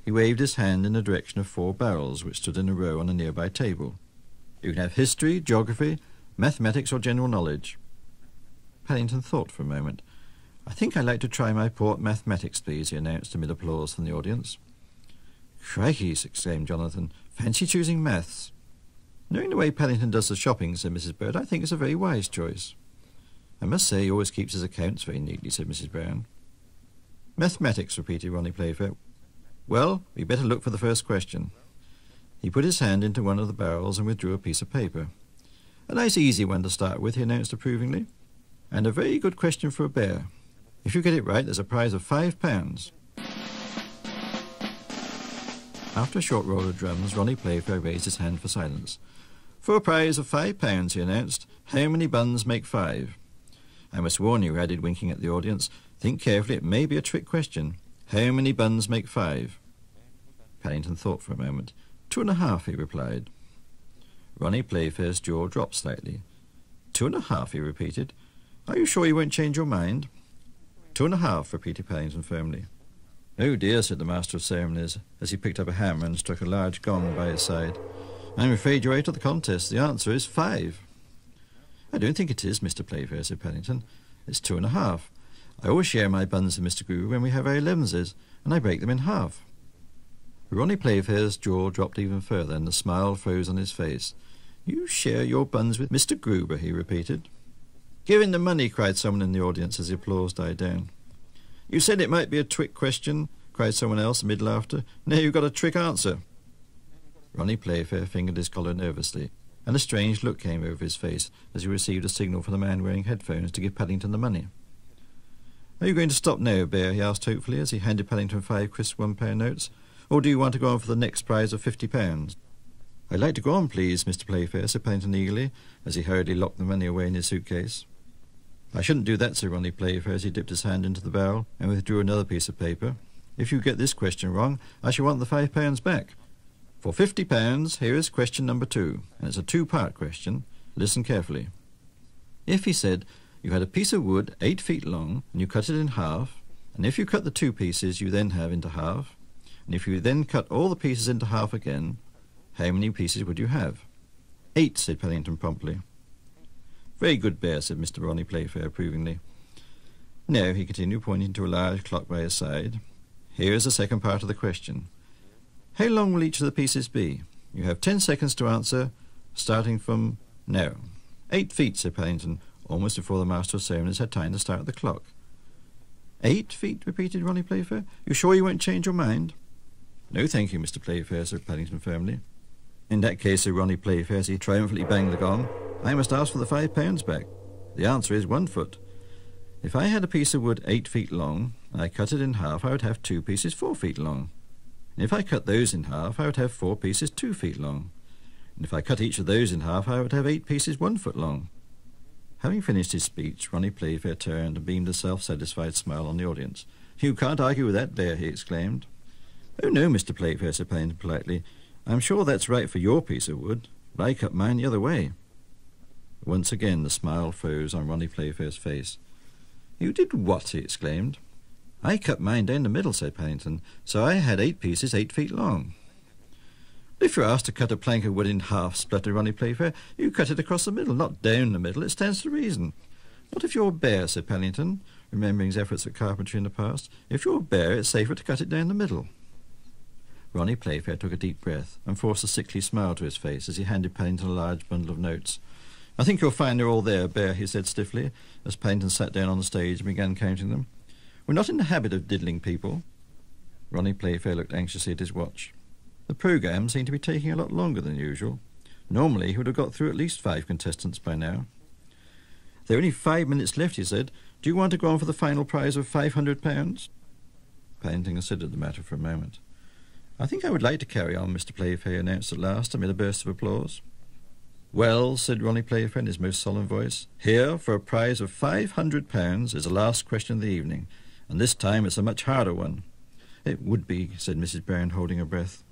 He waved his hand in the direction of 4 barrels which stood in a row on a nearby table. You can have history, geography, mathematics or general knowledge. Paddington thought for a moment. I think I'd like to try my port mathematics, please, he announced amid applause from the audience. Crikey, exclaimed Jonathan. Fancy choosing maths. Knowing the way Paddington does the shopping, said Mrs. Bird, I think it's a very wise choice. I must say he always keeps his accounts very neatly, said Mrs. Brown. Mathematics, repeated Ronnie Playfair. Well, we'd better look for the first question. He put his hand into one of the barrels and withdrew a piece of paper. A nice easy one to start with, he announced approvingly. And a very good question for a bear. If you get it right, there's a prize of £5. After a short roll of drums, Ronnie Playfair raised his hand for silence. For a prize of £5, he announced, how many buns make 5? I must warn you, he added, winking at the audience, think carefully, it may be a trick question. How many buns make 5? Paddington thought for a moment. 2.5, he replied. Ronnie Playfair's jaw dropped slightly. 2.5, he repeated. Are you sure you won't change your mind? 2.5, repeated Paddington firmly. Oh dear, said the Master of Ceremonies, as he picked up a hammer and struck a large gong by his side. I'm afraid you're out of the contest. The answer is 5. I don't think it is, Mr. Playfair, said Paddington. It's 2.5. I always share my buns with Mr. Gruber when we have our 11s, and I break them in half. Ronnie Playfair's jaw dropped even further, and the smile froze on his face. You share your buns with Mr. Gruber, he repeated. Give in the money, cried someone in the audience as the applause died down. You said it might be a trick question, cried someone else amid laughter. Now you've got a trick answer. Ronnie Playfair fingered his collar nervously, and a strange look came over his face as he received a signal from the man wearing headphones to give Paddington the money. Are you going to stop now, Bear? He asked hopefully as he handed Paddington 5 crisp £1 notes. Or do you want to go on for the next prize of £50? I'd like to go on, please, Mr. Playfair, said Paddington eagerly, as he hurriedly locked the money away in his suitcase. I shouldn't do that, said Ronnie Playfair as he dipped his hand into the barrel and withdrew another piece of paper. If you get this question wrong, I shall want the £5 back. For £50, here is question number 2, and it's a 2-part question. Listen carefully. If, he said, you had a piece of wood 8 feet long, and you cut it in half, and if you cut the 2 pieces you then have into half, and if you then cut all the pieces into half again, how many pieces would you have? 8, said Paddington promptly. Very good, Bear, said Mr. Ronnie Playfair approvingly. Now, he continued, pointing to a large clock by his side, here is the second part of the question. How long will each of the pieces be? You have 10 seconds to answer, starting from now. 8 feet, said Paddington, almost before the Master of Ceremonies had time to start the clock. 8 feet, repeated Ronnie Playfair. You sure you won't change your mind? No, thank you, Mr. Playfair, said Paddington firmly. In that case, said Ronnie Playfair as he triumphantly banged the gong, I must ask for the £5 back. The answer is 1 foot. If I had a piece of wood 8 feet long, and I cut it in half, I would have 2 pieces 4 feet long. And if I cut those in half, I would have 4 pieces 2 feet long. And if I cut each of those in half, I would have 8 pieces 1 foot long. Having finished his speech, Ronnie Playfair turned and beamed a self-satisfied smile on the audience. You can't argue with that, Bear, he exclaimed. Oh, no, Mr. Playfair, said Paddington politely. I'm sure that's right for your piece of wood, but I cut mine the other way. Once again the smile froze on Ronnie Playfair's face. You did what? He exclaimed. I cut mine down the middle, said Paddington, so I had 8 pieces 8 feet long. If you're asked to cut a plank of wood in half, spluttered Ronnie Playfair, you cut it across the middle, not down the middle. It stands to reason. Not if you're a bear, said Paddington, remembering his efforts at carpentry in the past. If you're a bear, it's safer to cut it down the middle. Ronnie Playfair took a deep breath and forced a sickly smile to his face as he handed Paddington a large bundle of notes. I think you'll find they're all there, Bear, he said stiffly, as Paddington sat down on the stage and began counting them. We're not in the habit of diddling people. Ronnie Playfair looked anxiously at his watch. The programme seemed to be taking a lot longer than usual. Normally he would have got through at least 5 contestants by now. There are only 5 minutes left, he said. Do you want to go on for the final prize of £500? Paddington considered the matter for a moment. "I think I would like to carry on," Mr. Playfair announced at last, amid a burst of applause. "Well," said Ronnie Playfair in his most solemn voice, "here, for a prize of £500, is the last question of the evening, and this time it's a much harder one." "It would be," said Mrs. Brown, holding her breath.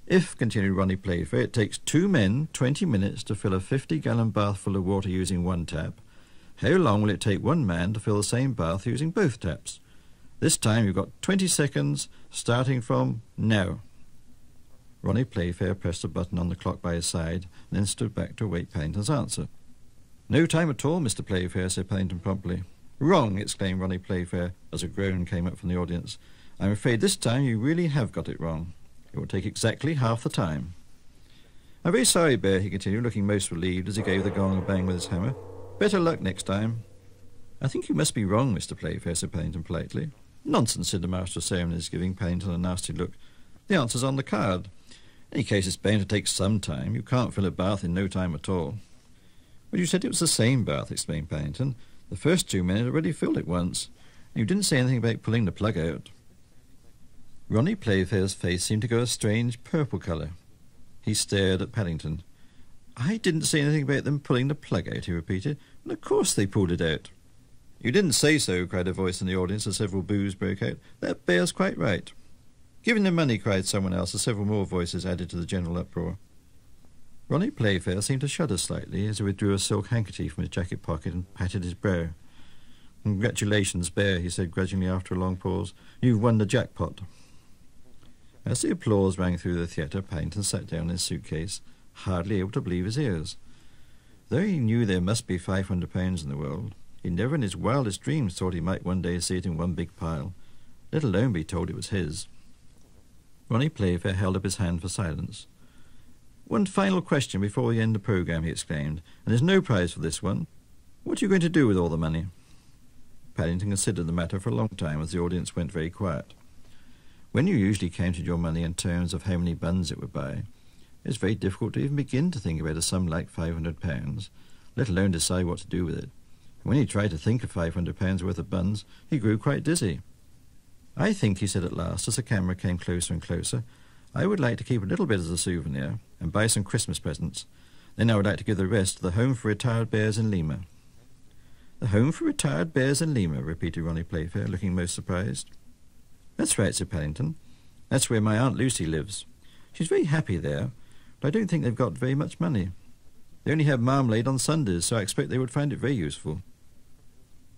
"If," continued Ronnie Playfair, "it takes 2 men 20 minutes to fill a 50-gallon bath full of water using one tap, how long will it take one man to fill the same bath using both taps? This time you've got 20 seconds, starting from now." Ronnie Playfair pressed a button on the clock by his side, and then stood back to await Paddington's answer. "No time at all, Mr. Playfair," said Paddington promptly. "Wrong!" exclaimed Ronnie Playfair, as a groan came up from the audience. "I'm afraid this time you really have got it wrong. It will take exactly half the time." "I'm very sorry, Bear," he continued, looking most relieved as he gave the gong a bang with his hammer. "Better luck next time." "I think you must be wrong, Mr. Playfair," said Paddington politely. "Nonsense," said the Master of Ceremonies, giving Paddington a nasty look. "The answer's on the card. In any case, it's bound to take some time. You can't fill a bath in no time at all." "But you said it was the same bath," explained Paddington. "The first 2 men had already filled it once, and you didn't say anything about pulling the plug out." Ronnie Playfair's face seemed to go a strange purple colour. He stared at Paddington. "I didn't say anything about them pulling the plug out," he repeated. "And of course they pulled it out." "You didn't say so," cried a voice in the audience as several boos broke out. "That Bear's quite right." "Give him the money," cried someone else, as several more voices added to the general uproar. Ronnie Playfair seemed to shudder slightly as he withdrew a silk handkerchief from his jacket pocket and patted his brow. "Congratulations, Bear," he said grudgingly after a long pause. "You've won the jackpot." As the applause rang through the theatre, Paddington sat down in his suitcase, hardly able to believe his ears. Though he knew there must be £500 in the world, he never in his wildest dreams thought he might one day see it in one big pile, let alone be told it was his. Ronnie Playfair held up his hand for silence. "One final question before we end the programme," he exclaimed, "and there's no prize for this one. What are you going to do with all the money?" Paddington considered the matter for a long time as the audience went very quiet. When you usually counted your money in terms of how many buns it would buy, it's very difficult to even begin to think about a sum like £500, let alone decide what to do with it. And when he tried to think of £500 worth of buns, he grew quite dizzy. "I think," he said at last, as the camera came closer and closer, "I would like to keep a little bit as a souvenir and buy some Christmas presents. Then I would like to give the rest to the Home for Retired Bears in Lima." "The Home for Retired Bears in Lima," repeated Ronnie Playfair, looking most surprised. "That's right," said Paddington. "That's where my Aunt Lucy lives. She's very happy there, but I don't think they've got very much money. They only have marmalade on Sundays, so I expect they would find it very useful."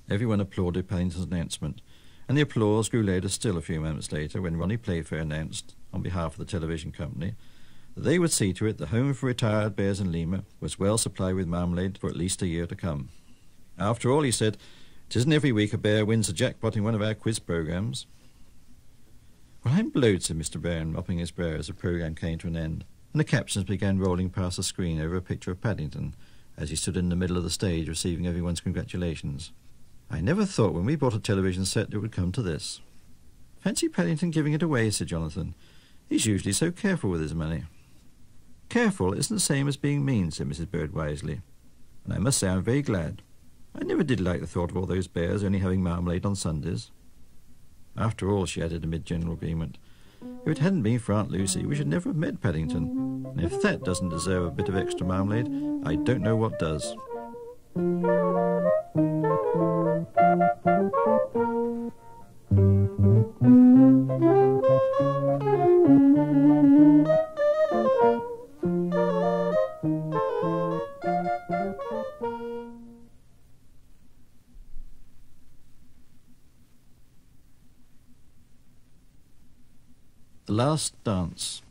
Everyone applauded Paddington's announcement, and the applause grew louder still a few moments later when Ronnie Playfair announced, on behalf of the television company, that they would see to it the Home for Retired Bears in Lima was well supplied with marmalade for at least a year to come. "After all," he said, "it isn't every week a bear wins the jackpot in one of our quiz programmes." "Well, I'm blowed," said Mr. Brown, mopping his brow as the programme came to an end, and the captions began rolling past the screen over a picture of Paddington as he stood in the middle of the stage receiving everyone's congratulations. "I never thought when we bought a television set it would come to this." "Fancy Paddington giving it away," said Jonathan. "He's usually so careful with his money." "Careful isn't the same as being mean," said Mrs. Bird wisely. "And I must say I'm very glad. I never did like the thought of all those bears only having marmalade on Sundays. After all," she added amid general agreement, "if it hadn't been for Aunt Lucy, we should never have met Paddington. And if that doesn't deserve a bit of extra marmalade, I don't know what does." The Last Dance.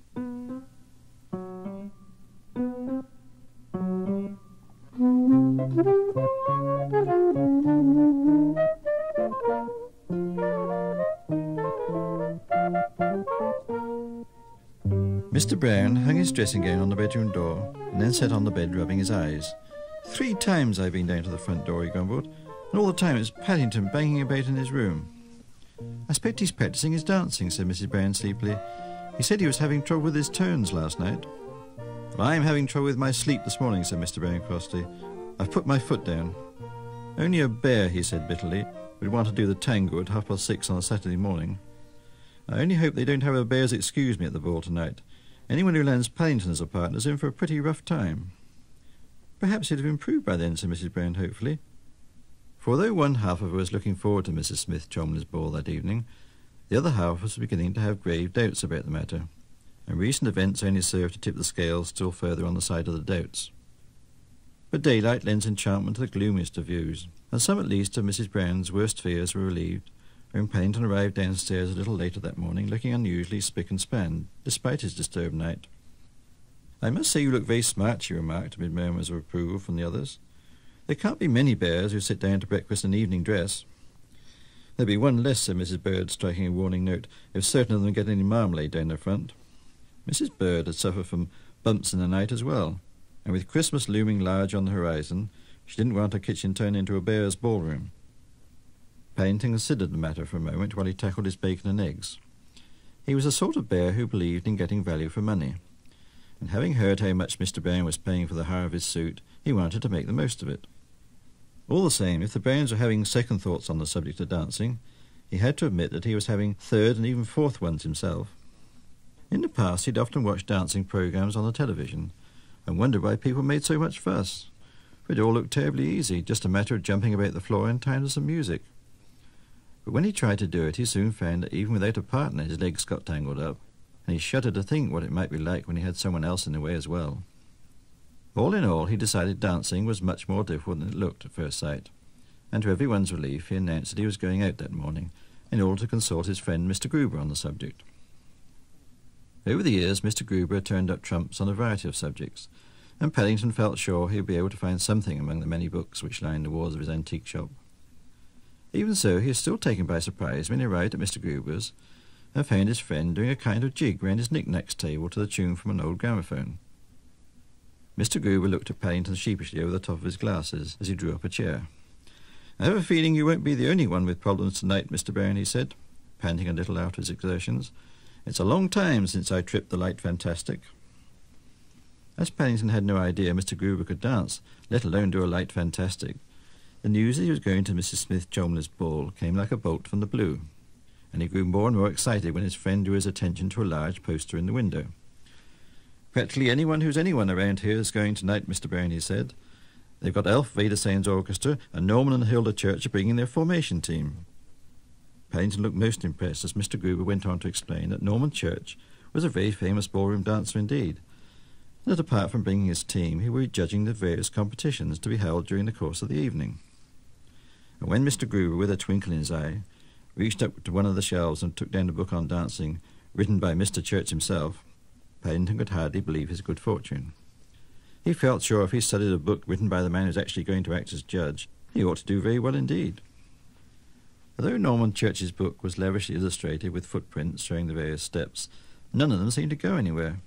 Mr. Brown hung his dressing gown on the bedroom door and then sat on the bed rubbing his eyes. 3 times I've been down to the front door," he grumbled, "and all the time it's Paddington banging about in his room." "I expect he's practising his dancing," said Mrs. Brown sleepily. "He said he was having trouble with his turns last night." "Well, I'm having trouble with my sleep this morning," said Mr. Brown crossly. "I've put my foot down." "Only a bear," he said bitterly, "would want to do the tango at 6:30 on a Saturday morning." I only hope they don't have a bear's excuse me at the ball tonight. Anyone who lands Paddington as a partner is in for a pretty rough time." "Perhaps he'd have improved by then," said Mrs. Brown hopefully. For although one half of her was looking forward to Mrs. Smith Cholmondeley's ball that evening, the other half was beginning to have grave doubts about the matter, and recent events only served to tip the scales still further on the side of the doubts. But daylight lends enchantment to the gloomiest of views, and some at least of Mrs. Brown's worst fears were relieved when Paddington arrived downstairs a little later that morning, looking unusually spick and span, despite his disturbed night. "I must say you look very smart," she remarked, amid murmurs of approval from the others. "There can't be many bears who sit down to breakfast in evening dress." "There'll be one less," said Mrs. Bird, striking a warning note, "if certain of them get any marmalade down their front." Mrs. Bird had suffered from bumps in the night as well, and with Christmas looming large on the horizon, she didn't want her kitchen turned into a bear's ballroom. Paddington considered the matter for a moment while he tackled his bacon and eggs. He was the sort of bear who believed in getting value for money, and having heard how much Mr. Brown was paying for the hire of his suit, he wanted to make the most of it. All the same, if the Browns were having second thoughts on the subject of dancing, he had to admit that he was having third and even fourth ones himself. In the past he'd often watched dancing programmes on the television, and wondered why people made so much fuss, for it all looked terribly easy, just a matter of jumping about the floor in time to some music. But when he tried to do it, he soon found that even without a partner his legs got tangled up, and he shuddered to think what it might be like when he had someone else in the way as well. All in all, he decided dancing was much more difficult than it looked at first sight, and to everyone's relief he announced that he was going out that morning in order to consult his friend Mr. Gruber on the subject. Over the years Mr. Gruber had turned up trumps on a variety of subjects, and Paddington felt sure he would be able to find something among the many books which lined the walls of his antique shop. Even so, he was still taken by surprise when he arrived at Mr. Gruber's and found his friend doing a kind of jig round his knick-knacks table to the tune from an old gramophone. Mr. Gruber looked at Paddington sheepishly over the top of his glasses as he drew up a chair. "I have a feeling you won't be the only one with problems tonight, Mr. Brown," he said, panting a little after his exertions. "It's a long time since I tripped the light fantastic." As Paddington had no idea Mr. Gruber could dance, let alone do a light fantastic, the news that he was going to Mrs. Smith Cholmondeley's ball came like a bolt from the blue, and he grew more and more excited when his friend drew his attention to a large poster in the window. "Practically anyone who's anyone around here is going tonight, Mr. Brown," he said. "They've got Elf Vadersain's orchestra, and Norman and Hilda Church are bringing their formation team." Paddington looked most impressed as Mr. Gruber went on to explain that Norman Church was a very famous ballroom dancer indeed, and that apart from bringing his team, he would be judging the various competitions to be held during the course of the evening. And when Mr. Gruber, with a twinkle in his eye, reached up to one of the shelves and took down a book on dancing, written by Mr. Church himself, Paddington could hardly believe his good fortune. He felt sure if he studied a book written by the man who was actually going to act as judge, he ought to do very well indeed. Although Norman Church's book was lavishly illustrated with footprints showing the various steps, none of them seemed to go anywhere,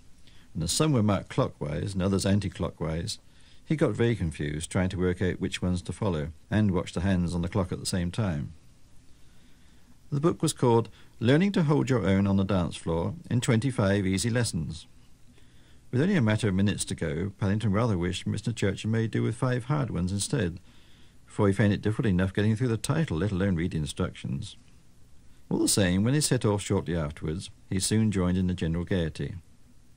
and as some were marked clockwise and others anti-clockwise, he got very confused trying to work out which ones to follow and watch the hands on the clock at the same time. The book was called Learning to Hold Your Own on the Dance Floor in 25 Easy Lessons. With only a matter of minutes to go, Paddington rather wished Mr. Church had made do with 5 hard ones instead, for he found it difficult enough getting through the title, let alone read the instructions. All the same, when he set off shortly afterwards, he soon joined in the general gaiety,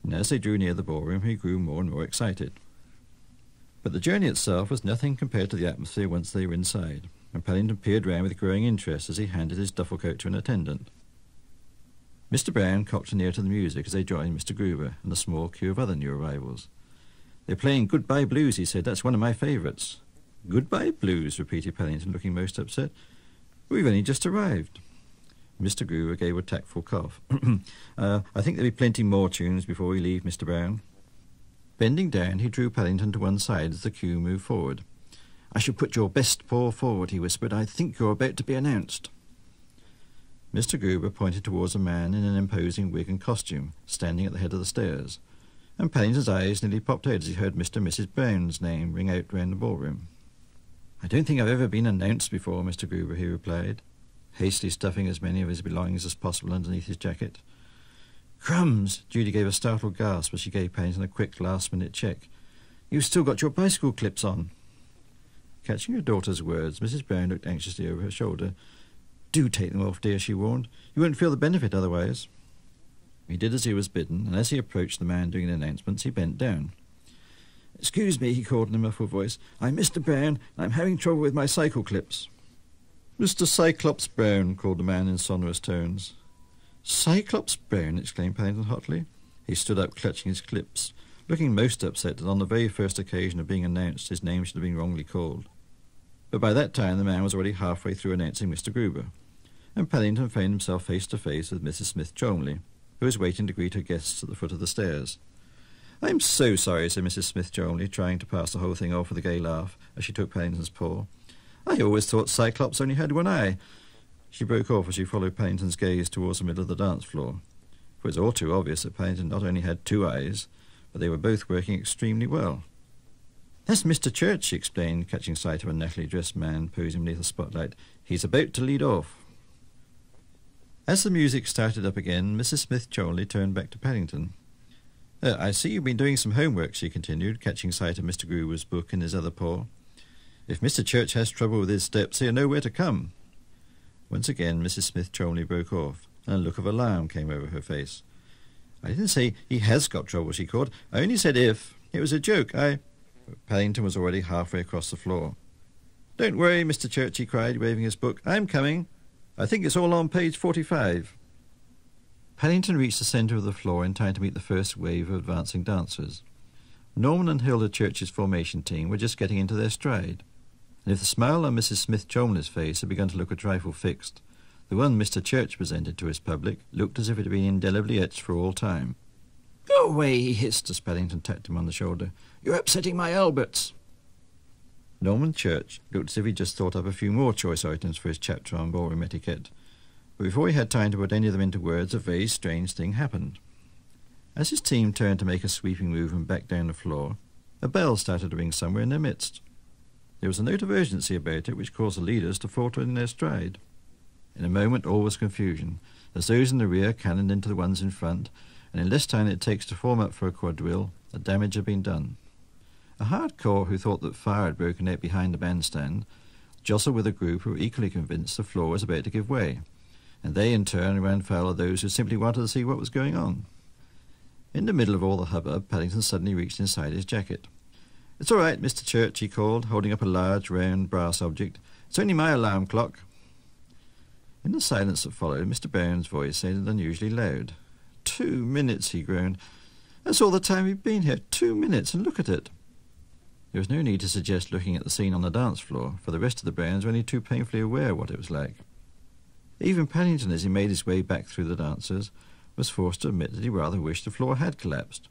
and as they drew near the ballroom he grew more and more excited. But the journey itself was nothing compared to the atmosphere once they were inside, and Paddington peered round with growing interest as he handed his duffel coat to an attendant. Mr. Brown cocked an ear to the music as they joined Mr. Gruber and a small queue of other new arrivals. "They're playing Goodbye Blues," he said. "That's one of my favourites." "Goodbye Blues," repeated Paddington, looking most upset. "We've only just arrived." Mr. Gruber gave a tactful cough. I think there'll be plenty more tunes before we leave, Mr. Brown." Bending down, he drew Paddington to one side as the queue moved forward. "I shall put your best paw forward," he whispered. "I think you're about to be announced." Mr. Gruber pointed towards a man in an imposing wig and costume, standing at the head of the stairs, and Paddington's eyes nearly popped out as he heard Mr. and Mrs. Brown's name ring out round the ballroom. "I don't think I've ever been announced before, Mr. Gruber," he replied, hastily stuffing as many of his belongings as possible underneath his jacket. "Crumbs!" Judy gave a startled gasp as she gave Paddington a quick last-minute check. "You've still got your bicycle clips on." Catching her daughter's words, Mrs. Brown looked anxiously over her shoulder. Do take them off, dear, she warned. You won't feel the benefit otherwise. He did as he was bidden, and as he approached the man doing the announcements, he bent down. "Excuse me," he called in a muffled voice. "I'm Mr. Brown, and I'm having trouble with my cycle clips." "Mr. Cyclops Brown," called the man in sonorous tones. "Cyclops Brown!" exclaimed Paddington hotly. He stood up, clutching his clips, looking most upset that on the very first occasion of being announced his name should have been wrongly called. But by that time the man was already halfway through announcing Mr. Gruber, and Paddington found himself face to face with Mrs. Smith Cholmondeley, who was waiting to greet her guests at the foot of the stairs. "I'm so sorry," said Mrs. Smith Cholmondeley, trying to pass the whole thing off with a gay laugh as she took Paddington's paw. "I always thought Cyclops only had one eye." She broke off as she followed Paddington's gaze towards the middle of the dance floor, for it was all too obvious that Paddington not only had two eyes, but they were both working extremely well. "That's Mr. Church," she explained, catching sight of a neatly dressed man posing beneath the spotlight. "He's about to lead off." As the music started up again, Mrs. Smith Cholmondeley turned back to Paddington. "I see you've been doing some homework," she continued, catching sight of Mr. Gruber's book in his other paw. "If Mr. Church has trouble with his steps, he'll know where to come." Once again Mrs. Smith Cholmondeley broke off, and a look of alarm came over her face. "I didn't say he has got trouble," she called. "I only said if. It was a joke. Paddington was already halfway across the floor. "Don't worry, Mr. Church," he cried, waving his book. "I'm coming. I think it's all on page 45. Paddington reached the centre of the floor in time to meet the first wave of advancing dancers. Norman and Hilda Church's formation team were just getting into their stride, and if the smile on Mrs. Smith Cholmondeley's face had begun to look a trifle fixed, the one Mr. Church presented to his public looked as if it had been indelibly etched for all time. "Go away," he hissed as Paddington tapped him on the shoulder. "You're upsetting my Alberts." Norman Church looked as if he'd just thought up a few more choice items for his chapter on ballroom etiquette, but before he had time to put any of them into words, a very strange thing happened. As his team turned to make a sweeping move and back down the floor, a bell started to ring somewhere in their midst. There was a note of urgency about it which caused the leaders to falter in their stride. In a moment all was confusion, as those in the rear cannoned into the ones in front, and in less time than it takes to form up for a quadrille, the damage had been done. A hardcore who thought that fire had broken out behind the bandstand jostled with a group who were equally convinced the floor was about to give way, and they in turn ran foul of those who simply wanted to see what was going on. In the middle of all the hubbub, Paddington suddenly reached inside his jacket. "It's all right, Mr. Church," he called, holding up a large, round, brass object. "It's only my alarm clock." In the silence that followed, Mr. Brown's voice sounded unusually loud. 2 minutes, he groaned. "That's all the time we've been here. 2 minutes, and look at it." There was no need to suggest looking at the scene on the dance floor, for the rest of the Browns were only too painfully aware of what it was like. Even Paddington, as he made his way back through the dancers, was forced to admit that he rather wished the floor had collapsed,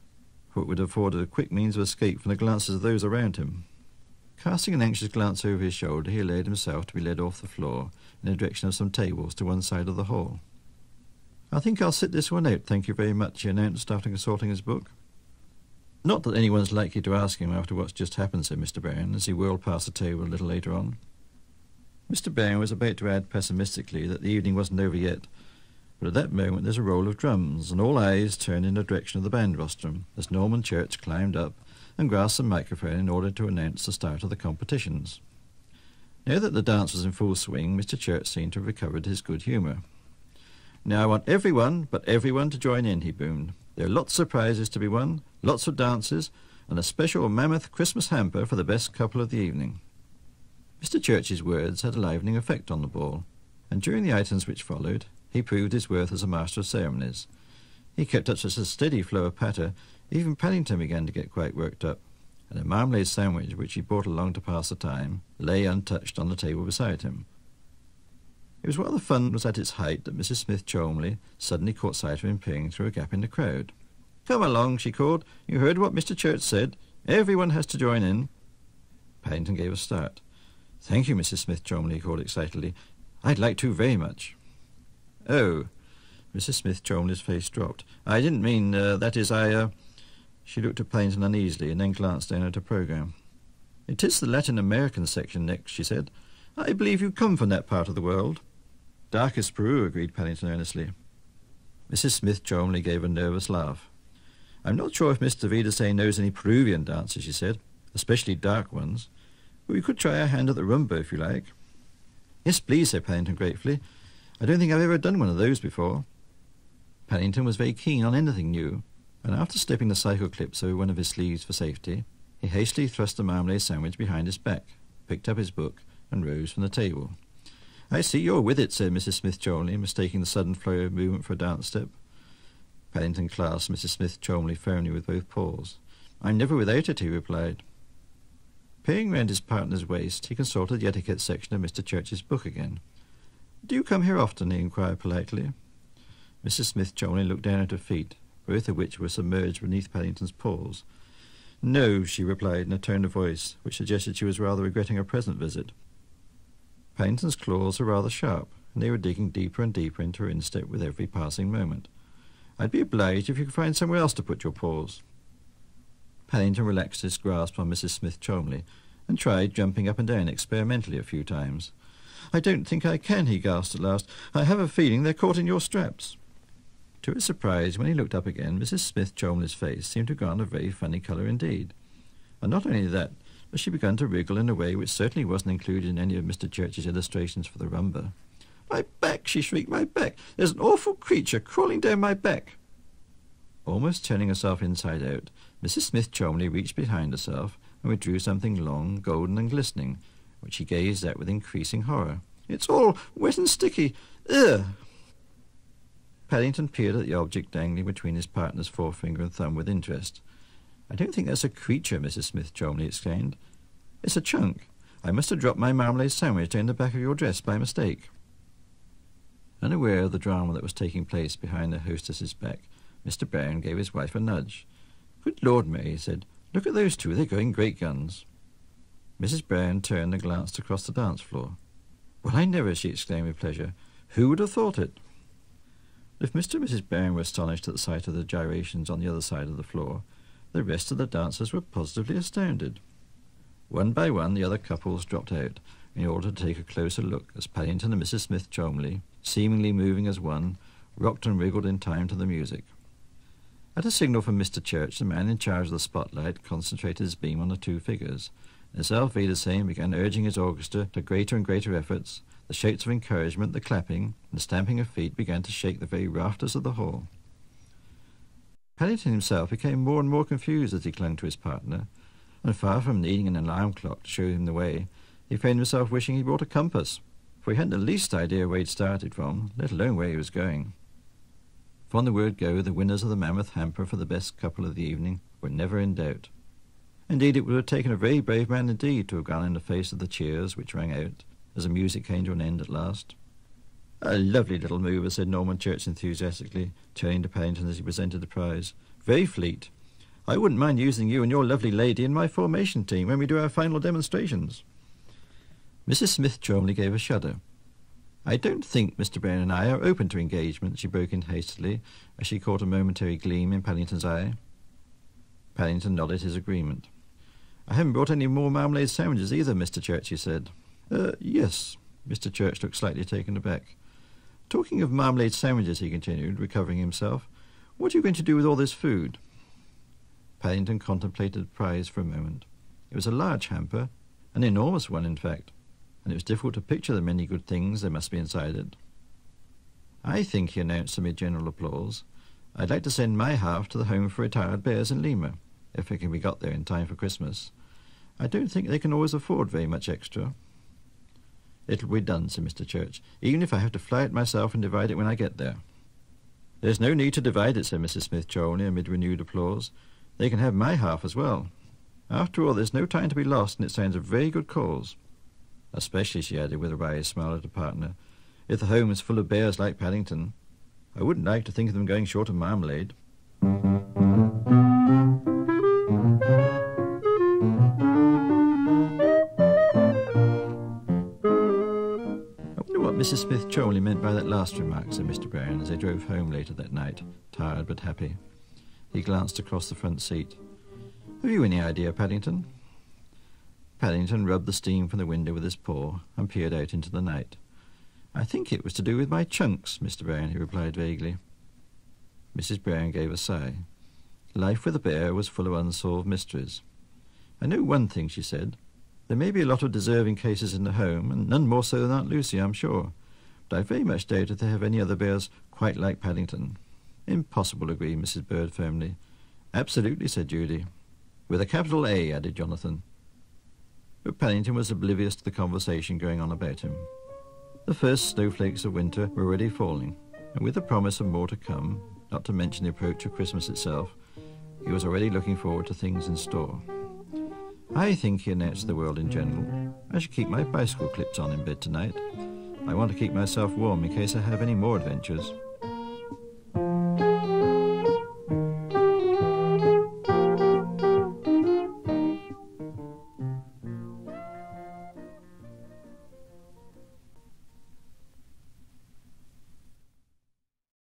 for it would have afforded a quick means of escape from the glances of those around him. Casting an anxious glance over his shoulder, he allowed himself to be led off the floor in the direction of some tables to one side of the hall. "I think I'll sit this one out, thank you very much," he announced after consulting his book. "Not that anyone's likely to ask him after what's just happened," said Mr. Brown, as he whirled past the table a little later on. Mr. Brown was about to add pessimistically that the evening wasn't over yet, but at that moment there's a roll of drums, and all eyes turned in the direction of the band rostrum as Norman Church climbed up and grasped the microphone in order to announce the start of the competitions. Now that the dance was in full swing, Mr. Church seemed to have recovered his good humour. "Now I want everyone, but everyone, to join in," he boomed. "There are lots of prizes to be won, lots of dances, and a special mammoth Christmas hamper for the best couple of the evening." Mr. Church's words had a livening effect on the ball, and during the items which followed, he proved his worth as a master of ceremonies. He kept up such a steady flow of patter, even Paddington began to get quite worked up, and a marmalade sandwich, which he brought along to pass the time, lay untouched on the table beside him. It was while the fun was at its height that Mrs. Smith Cholmondeley suddenly caught sight of him peering through a gap in the crowd. "Come along," she called. "You heard what Mr. Church said. Everyone has to join in." Paddington gave a start. "Thank you, Mrs. Smith Cholmondeley," he called excitedly. "I'd like to very much." "Oh." Mrs. Smith Cholmondeley's face dropped. "I didn't mean, that is, She looked at Paddington uneasily and then glanced down at her programme. "It is the Latin American section next," she said. "I believe you come from that part of the world." "Darkest Peru," agreed Paddington earnestly. Mrs. Smith Cholmondeley gave a nervous laugh. "I'm not sure if Mr. Vidasse knows any Peruvian dances," she said, "especially dark ones. But we could try our hand at the rumba, if you like." "Yes, please," said Paddington gratefully. I don't think I've ever done one of those before." Paddington was very keen on anything new, and after slipping the cycle clips over one of his sleeves for safety, he hastily thrust the marmalade sandwich behind his back, picked up his book, and rose from the table. "I see you're with it," said Mrs. Smith-Cholmondeley, mistaking the sudden flurry of movement for a dance step. Paddington clasped Mrs. Smith-Cholmondeley firmly with both paws. "I'm never without it," he replied. Peering round his partner's waist, he consulted the etiquette section of Mr. Church's book again. "Do you come here often?" he inquired politely. Mrs. Smith-Cholmondeley looked down at her feet, both of which were submerged beneath Paddington's paws. "No," she replied in a tone of voice which suggested she was rather regretting her present visit. Paddington's claws were rather sharp, and they were digging deeper and deeper into her instep with every passing moment. "I'd be obliged if you could find somewhere else to put your paws." Paddington relaxed his grasp on Mrs. Smith-Cholmondeley and tried jumping up and down experimentally a few times. "I don't think I can," he gasped at last. "I have a feeling they're caught in your straps." To his surprise, when he looked up again, Mrs. Smith-Cholmondeley's face seemed to have gone a very funny colour indeed. And not only that, but she began to wriggle in a way which certainly wasn't included in any of Mr. Church's illustrations for the rumba. "My back!" she shrieked. "My back! There's an awful creature crawling down my back!" Almost turning herself inside out, Mrs. Smith-Cholmondeley reached behind herself and withdrew something long, golden and glistening, which he gazed at with increasing horror. "It's all wet and sticky! Ugh!" Paddington peered at the object dangling between his partner's forefinger and thumb with interest. "I don't think that's a creature," Mrs. Smith-Cholmondeley exclaimed. "It's a chunk. I must have dropped my marmalade sandwich down the back of your dress by mistake." Unaware of the drama that was taking place behind their hostess's back, Mr. Brown gave his wife a nudge. "Good Lord, Mary," he said, "look at those two. They're going great guns." Mrs. Brown turned and glanced across the dance floor. "Well, I never," she exclaimed with pleasure. "Who would have thought it?" If Mr. and Mrs. Brown were astonished at the sight of the gyrations on the other side of the floor, the rest of the dancers were positively astounded. One by one the other couples dropped out in order to take a closer look as Paddington and Mrs. Smith-Cholmondeley, seemingly moving as one, rocked and wriggled in time to the music. At a signal from Mr. Church, the man in charge of the spotlight concentrated his beam on the two figures, and as Alfred the same began urging his orchestra to greater and greater efforts, the shouts of encouragement, the clapping, and the stamping of feet began to shake the very rafters of the hall. Paddington himself became more and more confused as he clung to his partner, and far from needing an alarm clock to show him the way, he found himself wishing he brought a compass, for he hadn't the least idea where he'd started from, let alone where he was going. From the word go, the winners of the mammoth hamper for the best couple of the evening were never in doubt. Indeed, it would have taken a very brave man indeed to have gone in the face of the cheers which rang out as the music came to an end at last. "A lovely little mover," said Norman Church enthusiastically, turning to Paddington as he presented the prize. "Very fleet. I wouldn't mind using you and your lovely lady in my formation team when we do our final demonstrations." Mrs. Smith-Cholmondeley gave a shudder. "I don't think Mr. Brown and I are open to engagement," she broke in hastily, as she caught a momentary gleam in Paddington's eye. Paddington nodded his agreement. "I haven't brought any more marmalade sandwiches either, Mr. Church," he said. Yes." Mr. Church looked slightly taken aback. "Talking of marmalade sandwiches," he continued, recovering himself, "what are you going to do with all this food?" Paddington contemplated the prize for a moment. It was a large hamper, an enormous one, in fact, and it was difficult to picture the many good things there must be inside it. "I think," he announced amid general applause, "I'd like to send my half to the Home for Retired Bears in Lima, if it can be got there in time for Christmas. I don't think they can always afford very much extra." "It'll be done," said Mr. Church, "even if I have to fly it myself and divide it when I get there." "There's no need to divide it," said Mrs. Smith-Cholmondeley amid renewed applause. "They can have my half as well. After all, there's no time to be lost, and it sounds a very good cause. Especially," she added with a wry smile at her partner, "if the home is full of bears like Paddington. I wouldn't like to think of them going short of marmalade." Mrs. Smith-Cholmondeley meant by that last remark, said Mr. Brown, as they drove home later that night, tired but happy. He glanced across the front seat. "Have you any idea, Paddington?" Paddington rubbed the steam from the window with his paw and peered out into the night. "I think it was to do with my chunks, Mr. Brown," he replied vaguely. Mrs. Brown gave a sigh. Life with a bear was full of unsolved mysteries. "I know one thing," she said. "There may be a lot of deserving cases in the home, and none more so than Aunt Lucy, I'm sure. but I very much doubt if they have any other bears quite like Paddington. Impossible, agreed Mrs. Bird firmly. Absolutely, said Judy. With a capital A, added Jonathan. But Paddington was oblivious to the conversation going on about him. The first snowflakes of winter were already falling, and with the promise of more to come, not to mention the approach of Christmas itself, he was already looking forward to things in store. I think, he announced to the world in general, I should keep my bicycle clips on in bed tonight. I want to keep myself warm in case I have any more adventures.